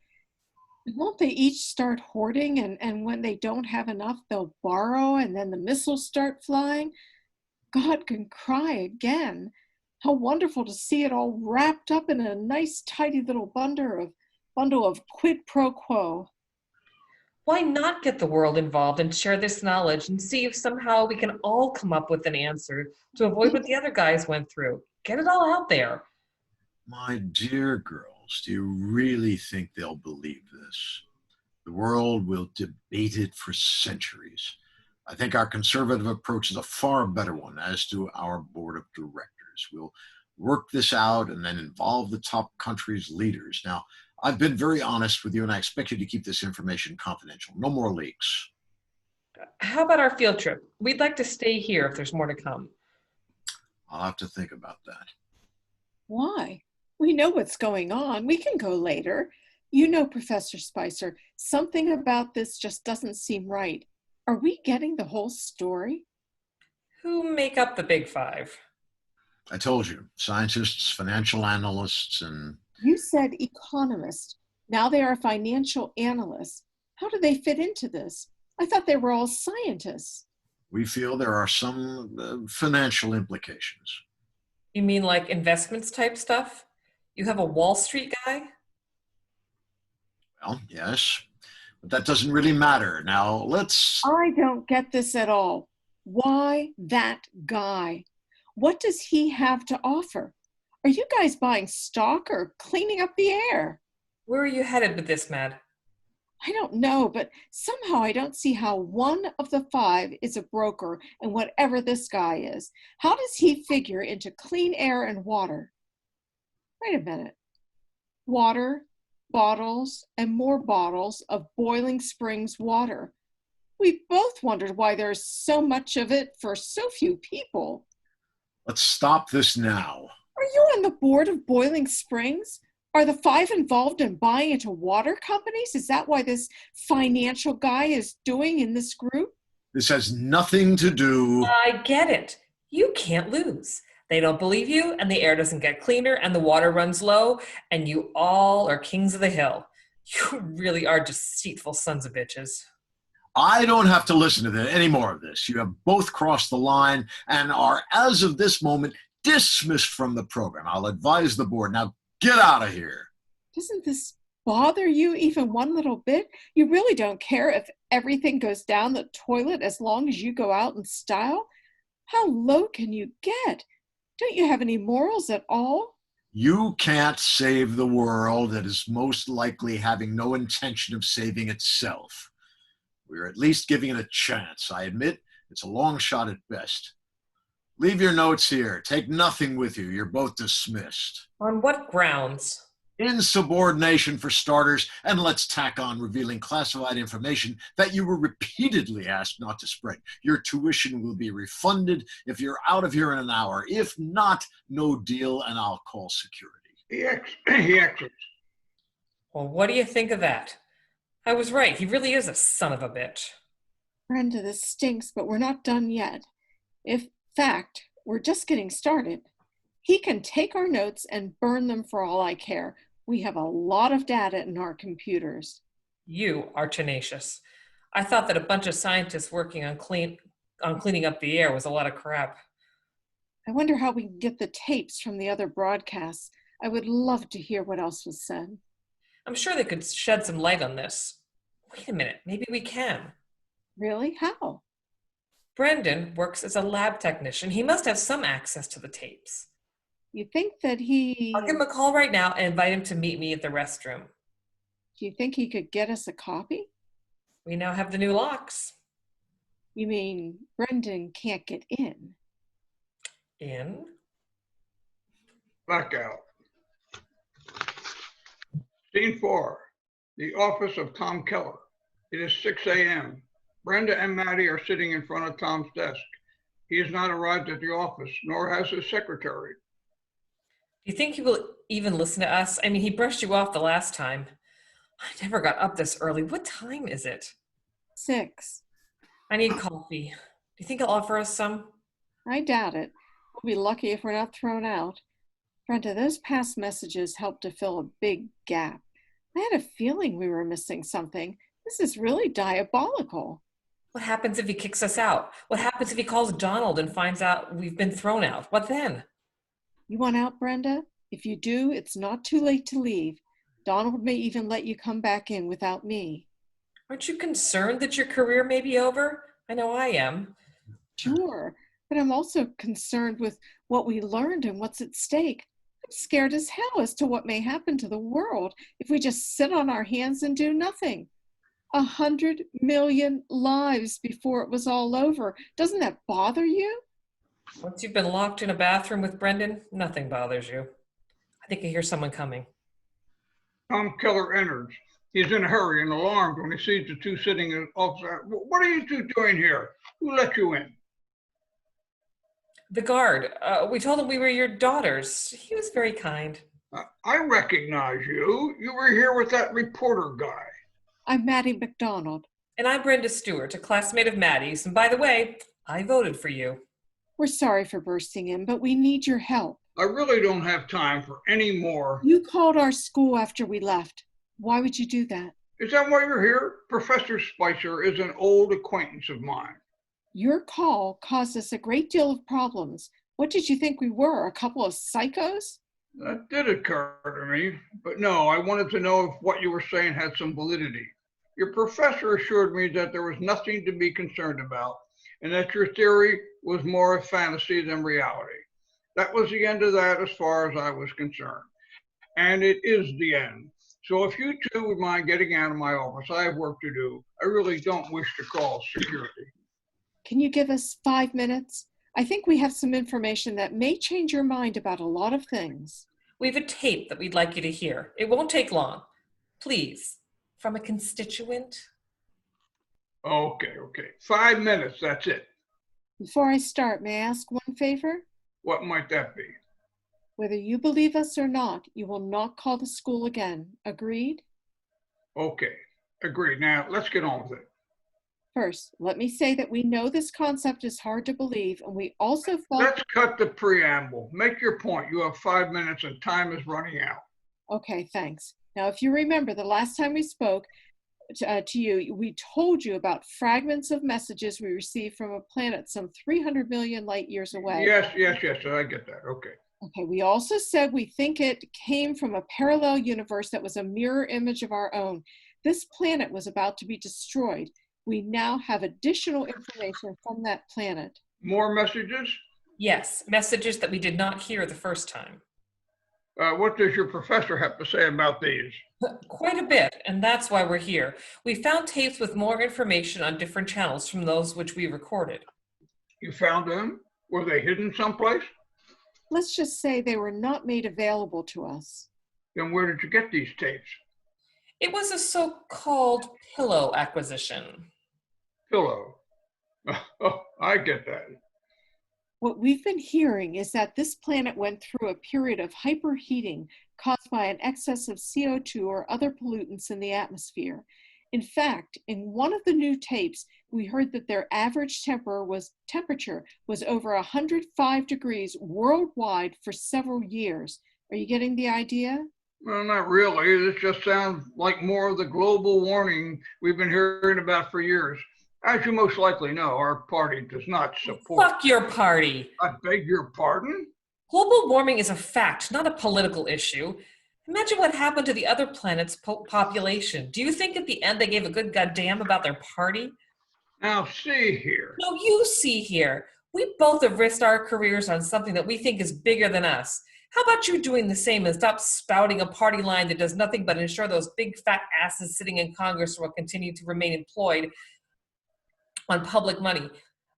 E: Won't they each start hoarding, and when they don't have enough, they'll borrow, and then the missiles start flying? God can cry again. How wonderful to see it all wrapped up in a nice, tidy little bundle of quid pro quo.
F: Why not get the world involved and share this knowledge and see if somehow we can all come up with an answer to avoid what the other guys went through? Get it all out there.
D: My dear girls, do you really think they'll believe this? The world will debate it for centuries. I think our conservative approach is a far better one, as do our board of directors. We'll work this out and then involve the top country's leaders. Now, I've been very honest with you, and I expect you to keep this information confidential. No more leaks.
F: How about our field trip? We'd like to stay here if there's more to come.
D: I'll have to think about that.
E: Why? We know what's going on. We can go later. You know, Professor Spicer, something about this just doesn't seem right. Are we getting the whole story?
F: Who make up the big 5?
D: I told you, scientists, financial analysts, and...
E: You said economists. Now they are financial analysts. How do they fit into this? I thought they were all scientists.
D: We feel there are some financial implications.
F: You mean like investments type stuff? You have a Wall Street guy?
D: Well, yes, but that doesn't really matter. Now, let's...
E: I don't get this at all. Why that guy? What does he have to offer? Are you guys buying stock or cleaning up the air?
F: Where are you headed with this, Mad?
E: I don't know, but somehow I don't see how one of the five is a broker and whatever this guy is. How does he figure into clean air and water? Wait a minute. Water, bottles, and more bottles of Boiling Springs water. We both wondered why there's so much of it for so few people.
D: Let's stop this now.
E: Are you on the board of Boiling Springs? Are the five involved in buying into water companies? Is that why this financial guy is doing in this group?
D: This has nothing to do.
F: I get it. You can't lose. They don't believe you, and the air doesn't get cleaner, and the water runs low, and you all are kings of the hill. You really are deceitful sons of bitches.
D: I don't have to listen to any more of this. You have both crossed the line and are, as of this moment, dismissed from the program. I'll advise the board. Now get out of here.
E: Doesn't this bother you even one little bit? You really don't care if everything goes down the toilet as long as you go out in style? How low can you get? Don't you have any morals at all?
D: You can't save the world that is most likely having no intention of saving itself. We're at least giving it a chance. I admit it's a long shot at best. Leave your notes here. Take nothing with you. You're both dismissed.
F: On what grounds?
D: Insubordination for starters, and let's tack on revealing classified information that you were repeatedly asked not to spread. Your tuition will be refunded if you're out of here in an hour. If not, no deal, and I'll call security.
C: He exits.
F: Well, what do you think of that? I was right. He really is a son of a bitch.
E: Brenda, this stinks, but we're not done yet. In fact, we're just getting started. He can take our notes and burn them for all I care. We have a lot of data in our computers.
F: You are tenacious. I thought that a bunch of scientists working on cleaning up the air was a lot of crap.
E: I wonder how we can get the tapes from the other broadcasts. I would love to hear what else was said.
F: I'm sure they could shed some light on this. Wait a minute, maybe we can.
E: Really? How?
F: Brendan works as a lab technician. He must have some access to the tapes.
E: You think that he...
F: I'll give him a call right now and invite him to meet me at the restroom.
E: Do you think he could get us a copy?
F: We now have the new locks.
E: You mean Brendan can't get in?
F: In?
C: Blackout. Scene 4, the office of Tom Keller. It is 6 a.m. Brenda and Maddie are sitting in front of Tom's desk. He has not arrived at the office, nor has his secretary.
F: Do you think he will even listen to us? I mean, he brushed you off the last time. I never got up this early. What time is it?
E: 6.
F: I need coffee. Do you think he'll offer us some?
E: I doubt it. We'll be lucky if we're not thrown out. Brenda, those past messages helped to fill a big gap. I had a feeling we were missing something. This is really diabolical.
F: What happens if he kicks us out? What happens if he calls Donald and finds out we've been thrown out? What then?
E: You want out, Brenda? If you do, it's not too late to leave. Donald may even let you come back in without me.
F: Aren't you concerned that your career may be over? I know I am.
E: Sure, but I'm also concerned with what we learned and what's at stake. I'm scared as hell as to what may happen to the world if we just sit on our hands and do nothing. 100 million lives before it was all over. Doesn't that bother you?
F: Once you've been locked in a bathroom with Brendan, nothing bothers you. I think I hear someone coming.
C: Tom Keller enters. He is in a hurry and alarmed when he sees the two sitting in the office. What are you two doing here? Who let you in?
F: The guard. We told him we were your daughters. He was very kind.
C: I recognize you. You were here with that reporter guy.
E: I'm Maddie McDonald.
F: And I'm Brenda Stewart, a classmate of Maddie's. And by the way, I voted for you.
E: We're sorry for bursting in, but we need your help.
C: I really don't have time for any more.
E: You called our school after we left. Why would you do that?
C: Is that why you're here? Professor Spicer is an old acquaintance of mine.
E: Your call caused us a great deal of problems. What did you think we were, a couple of psychos?
C: That did occur to me, but no, I wanted to know if what you were saying had some validity. Your professor assured me that there was nothing to be concerned about, and that your theory was more a fantasy than reality. That was the end of that as far as I was concerned. And it is the end. So if you two would mind getting out of my office, I have work to do. I really don't wish to call security.
E: Can you give us 5 minutes? I think we have some information that may change your mind about a lot of things.
F: We have a tape that we'd like you to hear. It won't take long. Please, from a constituent.
C: Okay. 5 minutes, that's it.
E: Before I start, may I ask one favor?
C: What might that be?
E: Whether you believe us or not, you will not call the school again. Agreed?
C: Okay, agreed. Now, let's get on with it.
E: First, let me say that we know this concept is hard to believe, and we also
C: Let's cut the preamble. Make your point. You have 5 minutes and time is running out.
E: Okay, thanks. Now, if you remember, the last time we spoke to you, we told you about fragments of messages we received from a planet some 300 million light years away.
C: Yes, I get that. Okay.
E: Okay, we also said we think it came from a parallel universe that was a mirror image of our own. This planet was about to be destroyed. We now have additional information from that planet.
C: More messages?
F: Yes, messages that we did not hear the first time.
C: What does your professor have to say about these?
F: Quite a bit, and that's why we're here. We found tapes with more information on different channels from those which we recorded.
C: You found them? Were they hidden someplace?
E: Let's just say they were not made available to us.
C: Then where did you get these tapes?
F: It was a so-called pillow acquisition.
C: Pillow. Oh, I get that.
E: What we've been hearing is that this planet went through a period of hyperheating caused by an excess of CO2 or other pollutants in the atmosphere. In fact, in one of the new tapes, we heard that their average temperature was over 105 degrees worldwide for several years. Are you getting the idea?
C: Well, not really. This just sounds like more of the global warming we've been hearing about for years. As you most likely know, our party does not support.
F: Fuck your party.
C: I beg your pardon?
F: Global warming is a fact, not a political issue. Imagine what happened to the other planet's population. Do you think at the end they gave a good goddamn about their party?
C: Now, see here.
F: No, you see here. We both have risked our careers on something that we think is bigger than us. How about you doing the same and stop spouting a party line that does nothing but ensure those big fat asses sitting in Congress will continue to remain employed on public money?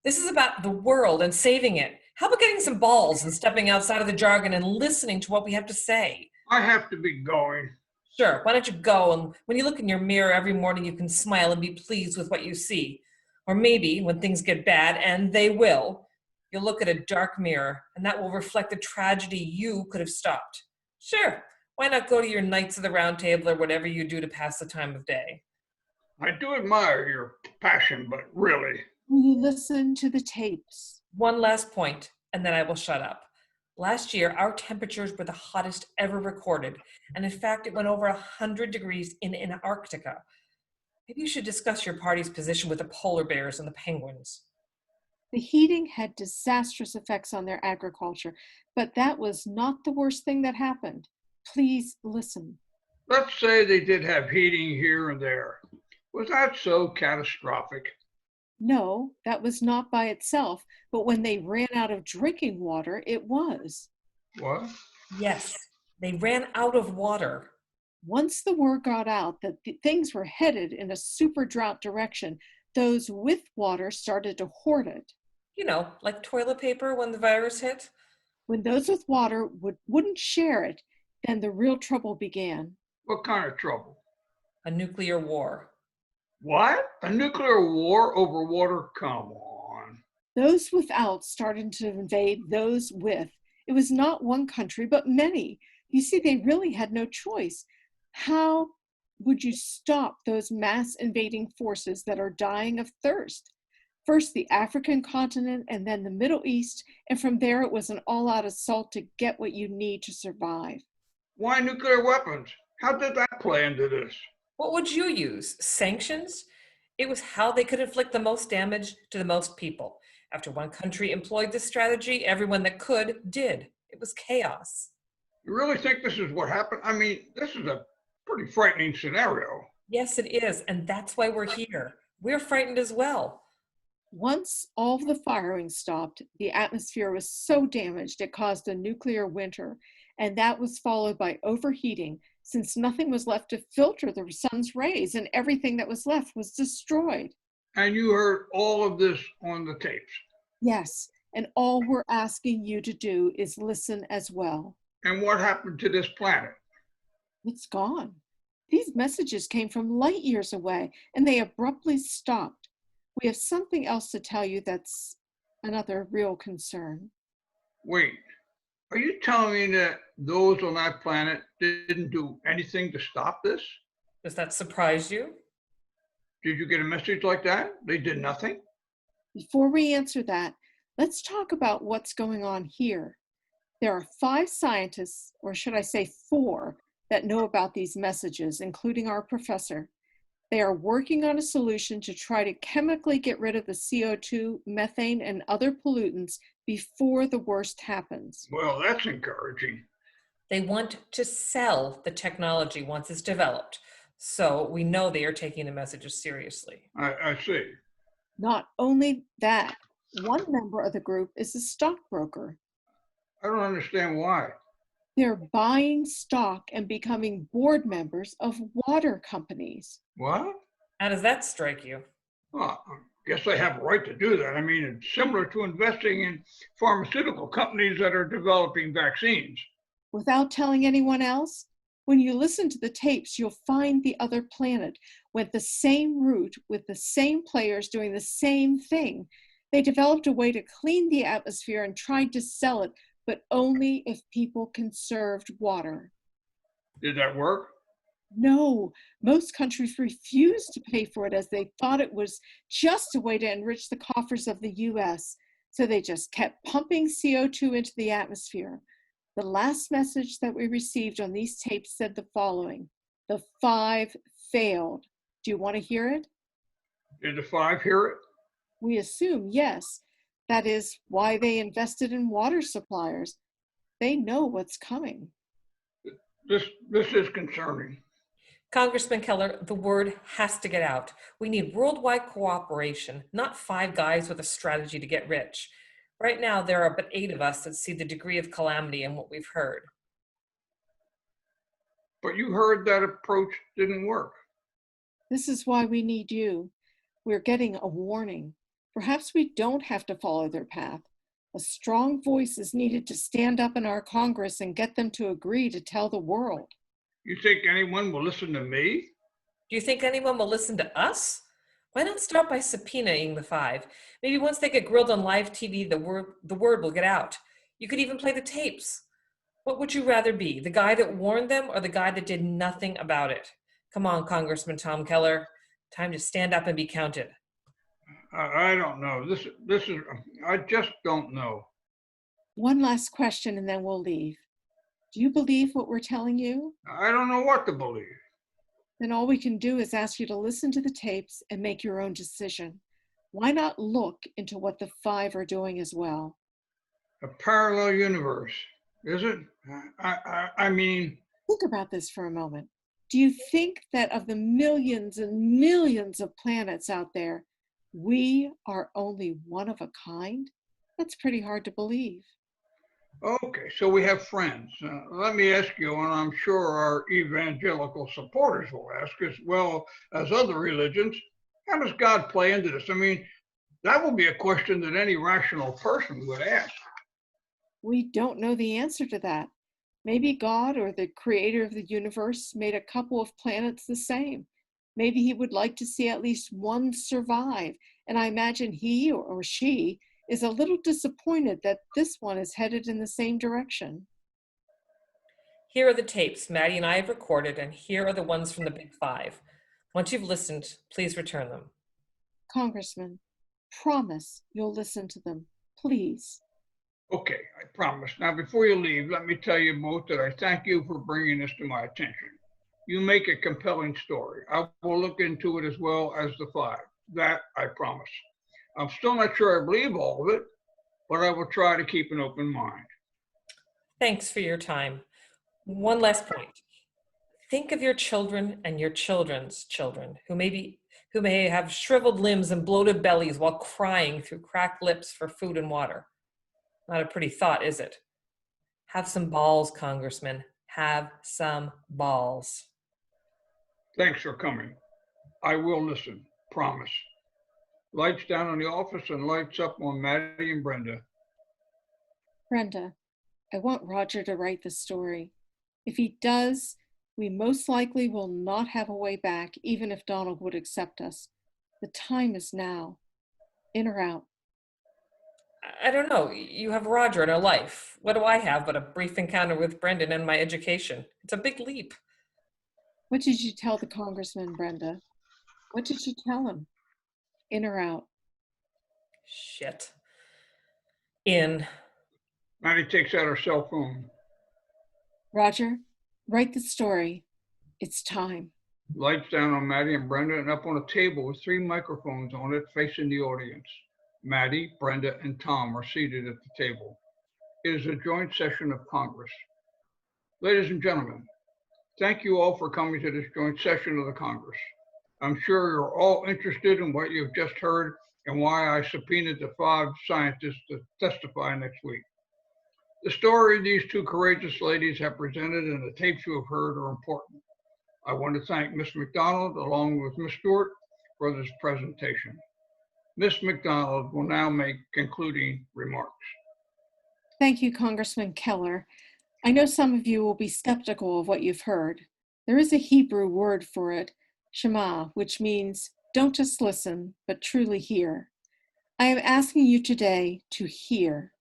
F: This is about the world and saving it. How about getting some balls and stepping outside of the jargon and listening to what we have to say?
C: I have to be going.
F: Sure, why don't you go, and when you look in your mirror every morning you can smile and be pleased with what you see. Or maybe when things get bad, and they will, you'll look at a dark mirror and that will reflect the tragedy you could have stopped. Sure, why not go to your Knights of the Round Table or whatever you do to pass the time of day?
C: I do admire your passion, but really.
E: Will you listen to the tapes?
F: One last point, and then I will shut up. Last year, our temperatures were the hottest ever recorded, and in fact, it went over 100 degrees in Antarctica. Maybe you should discuss your party's position with the polar bears and the penguins.
E: The heating had disastrous effects on their agriculture, but that was not the worst thing that happened. Please listen.
C: Let's say they did have heating here and there. Was that so catastrophic?
E: No, that was not by itself, but when they ran out of drinking water, it was.
C: What?
F: Yes, they ran out of water.
E: Once the word got out that things were headed in a super drought direction, those with water started to hoard it.
F: You know, like toilet paper when the virus hit.
E: When those with water wouldn't share it, then the real trouble began.
C: What kind of trouble?
F: A nuclear war.
C: What? A nuclear war over water? Come on.
E: Those without started to invade those with. It was not one country, but many. You see, they really had no choice. How would you stop those mass invading forces that are dying of thirst? First the African continent and then the Middle East, and from there it was an all-out assault to get what you need to survive.
C: Why nuclear weapons? How did that play into this?
F: What would you use? Sanctions? It was how they could inflict the most damage to the most people. After one country employed this strategy, everyone that could did. It was chaos.
C: You really think this is what happened? I mean, this is a pretty frightening scenario.
F: Yes, it is, and that's why we're here. We're frightened as well.
E: Once all of the firing stopped, the atmosphere was so damaged it caused a nuclear winter, and that was followed by overheating since nothing was left to filter the sun's rays and everything that was left was destroyed.
C: And you heard all of this on the tapes.
E: Yes, and all we're asking you to do is listen as well.
C: And what happened to this planet?
E: It's gone. These messages came from light years away, and they abruptly stopped. We have something else to tell you that's another real concern.
C: Wait, are you telling me that those on that planet didn't do anything to stop this?
F: Does that surprise you?
C: Did you get a message like that? They did nothing?
E: Before we answer that, let's talk about what's going on here. There are 5 scientists, or should I say 4, that know about these messages, including our professor. They are working on a solution to try to chemically get rid of the CO2, methane, and other pollutants before the worst happens.
C: Well, that's encouraging.
F: They want to sell the technology once it's developed. So we know they are taking the messages seriously.
C: I see.
E: Not only that, one member of the group is a stockbroker.
C: I don't understand why.
E: They're buying stock and becoming board members of water companies.
C: What?
F: How does that strike you?
C: Well, I guess they have a right to do that. I mean, it's similar to investing in pharmaceutical companies that are developing vaccines.
E: Without telling anyone else, when you listen to the tapes, you'll find the other planet went the same route with the same players doing the same thing. They developed a way to clean the atmosphere and tried to sell it, but only if people conserved water.
C: Did that work?
E: No, most countries refused to pay for it as they thought it was just a way to enrich the coffers of the US. So they just kept pumping CO2 into the atmosphere. The last message that we received on these tapes said the following: the 5 failed. Do you want to hear it?
C: Did the 5 hear it?
E: We assume yes. That is why they invested in water suppliers. They know what's coming.
C: This is concerning.
F: Congressman Keller, the word has to get out. We need worldwide cooperation, not 5 guys with a strategy to get rich. Right now, there are but 8 of us that see the degree of calamity in what we've heard.
C: But you heard that approach didn't work.
E: This is why we need you. We're getting a warning. Perhaps we don't have to follow their path. A strong voice is needed to stand up in our Congress and get them to agree to tell the world.
C: You think anyone will listen to me?
F: Do you think anyone will listen to us? Why not start by subpoenaing the 5? Maybe once they get grilled on live TV, the word will get out. You could even play the tapes. What would you rather be, the guy that warned them or the guy that did nothing about it? Come on, Congressman Tom Keller. Time to stand up and be counted.
C: I don't know. I just don't know.
E: One last question and then we'll leave. Do you believe what we're telling you?
C: I don't know what to believe.
E: Then all we can do is ask you to listen to the tapes and make your own decision. Why not look into what the 5 are doing as well?
C: A parallel universe, is it? I mean,
E: think about this for a moment. Do you think that of the millions and millions of planets out there, we are only one of a kind? That's pretty hard to believe.
C: okay, so we have friends. Let me ask you, and I'm sure our evangelical supporters will ask, as well as other religions, how does God play into this? I mean, that will be a question that any rational person would ask.
E: We don't know the answer to that. Maybe God or the creator of the universe made a couple of planets the same. Maybe he would like to see at least one survive. And I imagine he or she is a little disappointed that this one is headed in the same direction.
F: Here are the tapes Maddie and I have recorded, and here are the ones from the Big 5. Once you've listened, please return them.
E: Congressman, promise you'll listen to them, please.
C: Okay, I promise. Now, before you leave, let me tell you both that I thank you for bringing this to my attention. You make a compelling story. I will look into it as well as the 5. That I promise. I'm still not sure I believe all of it, but I will try to keep an open mind.
F: Thanks for your time. One last point. Think of your children and your children's children who may be who may have shriveled limbs and bloated bellies while crying through cracked lips for food and water. Not a pretty thought, is it? Have some balls, Congressman. Have some balls.
C: Thanks for coming. I will listen, promise. Lights down on the office and lights up on Maddie and Brenda.
E: Brenda, I want Roger to write the story. If he does, we most likely will not have a way back, even if Donald would accept us. The time is now. In or out?
F: I don't know. You have Roger in her life. What do I have but a brief encounter with Brendan and my education? It's a big leap.
E: What did you tell the congressman, Brenda? What did you tell him? In or out?
F: Shit. In.
C: Maddie takes out her cell phone.
E: Roger, write the story. It's time.
C: Lights down on Maddie and Brenda and up on a table with 3 microphones on it facing the audience. Maddie, Brenda, and Tom are seated at the table. It is a joint session of Congress. Ladies and gentlemen, thank you all for coming to this joint session of the Congress. I'm sure you're all interested in what you've just heard and why I subpoenaed the 5 scientists to testify next week. The story these 2 courageous ladies have presented and the tapes you have heard are important. I want to thank Ms. McDonald along with Ms. Stewart for this presentation. Ms. McDonald will now make concluding remarks.
E: Thank you, Congressman Keller. I know some of you will be skeptical of what you've heard. There is a Hebrew word for it, Shema, which means don't just listen, but truly hear. I am asking you today to hear.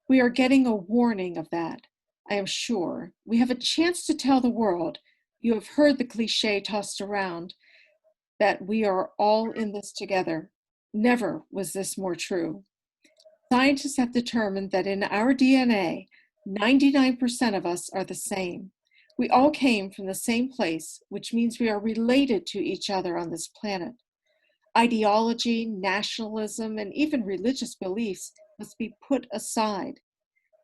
E: We are getting a warning of that, I am sure. We have a chance to tell the world, you have heard the cliche tossed around, that we are all in this together. Never was this more true. Scientists have determined that in our DNA, 99% of us are the same. We all came from the same place, which means we are related to each other on this planet. Ideology, nationalism, and even religious beliefs must be put aside.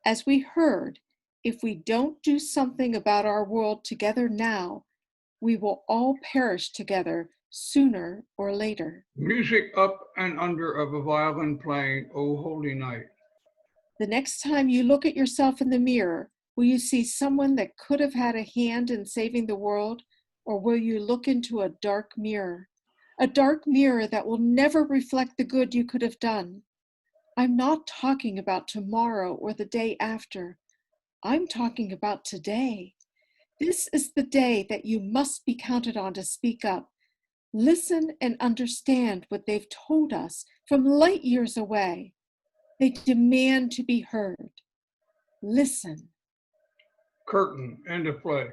E: As we heard, if we don't do something about our world together now, we will all perish together sooner or later.
C: Music up and under of a violin playing O Holy Night.
E: The next time you look at yourself in the mirror, will you see someone that could have had a hand in saving the world, or will you look into a dark mirror? A dark mirror that will never reflect the good you could have done. I'm not talking about tomorrow or the day after. I'm talking about today. This is the day that you must be counted on to speak up. Listen and understand what they've told us from light years away. They demand to be heard. Listen.
C: Curtain, end of play.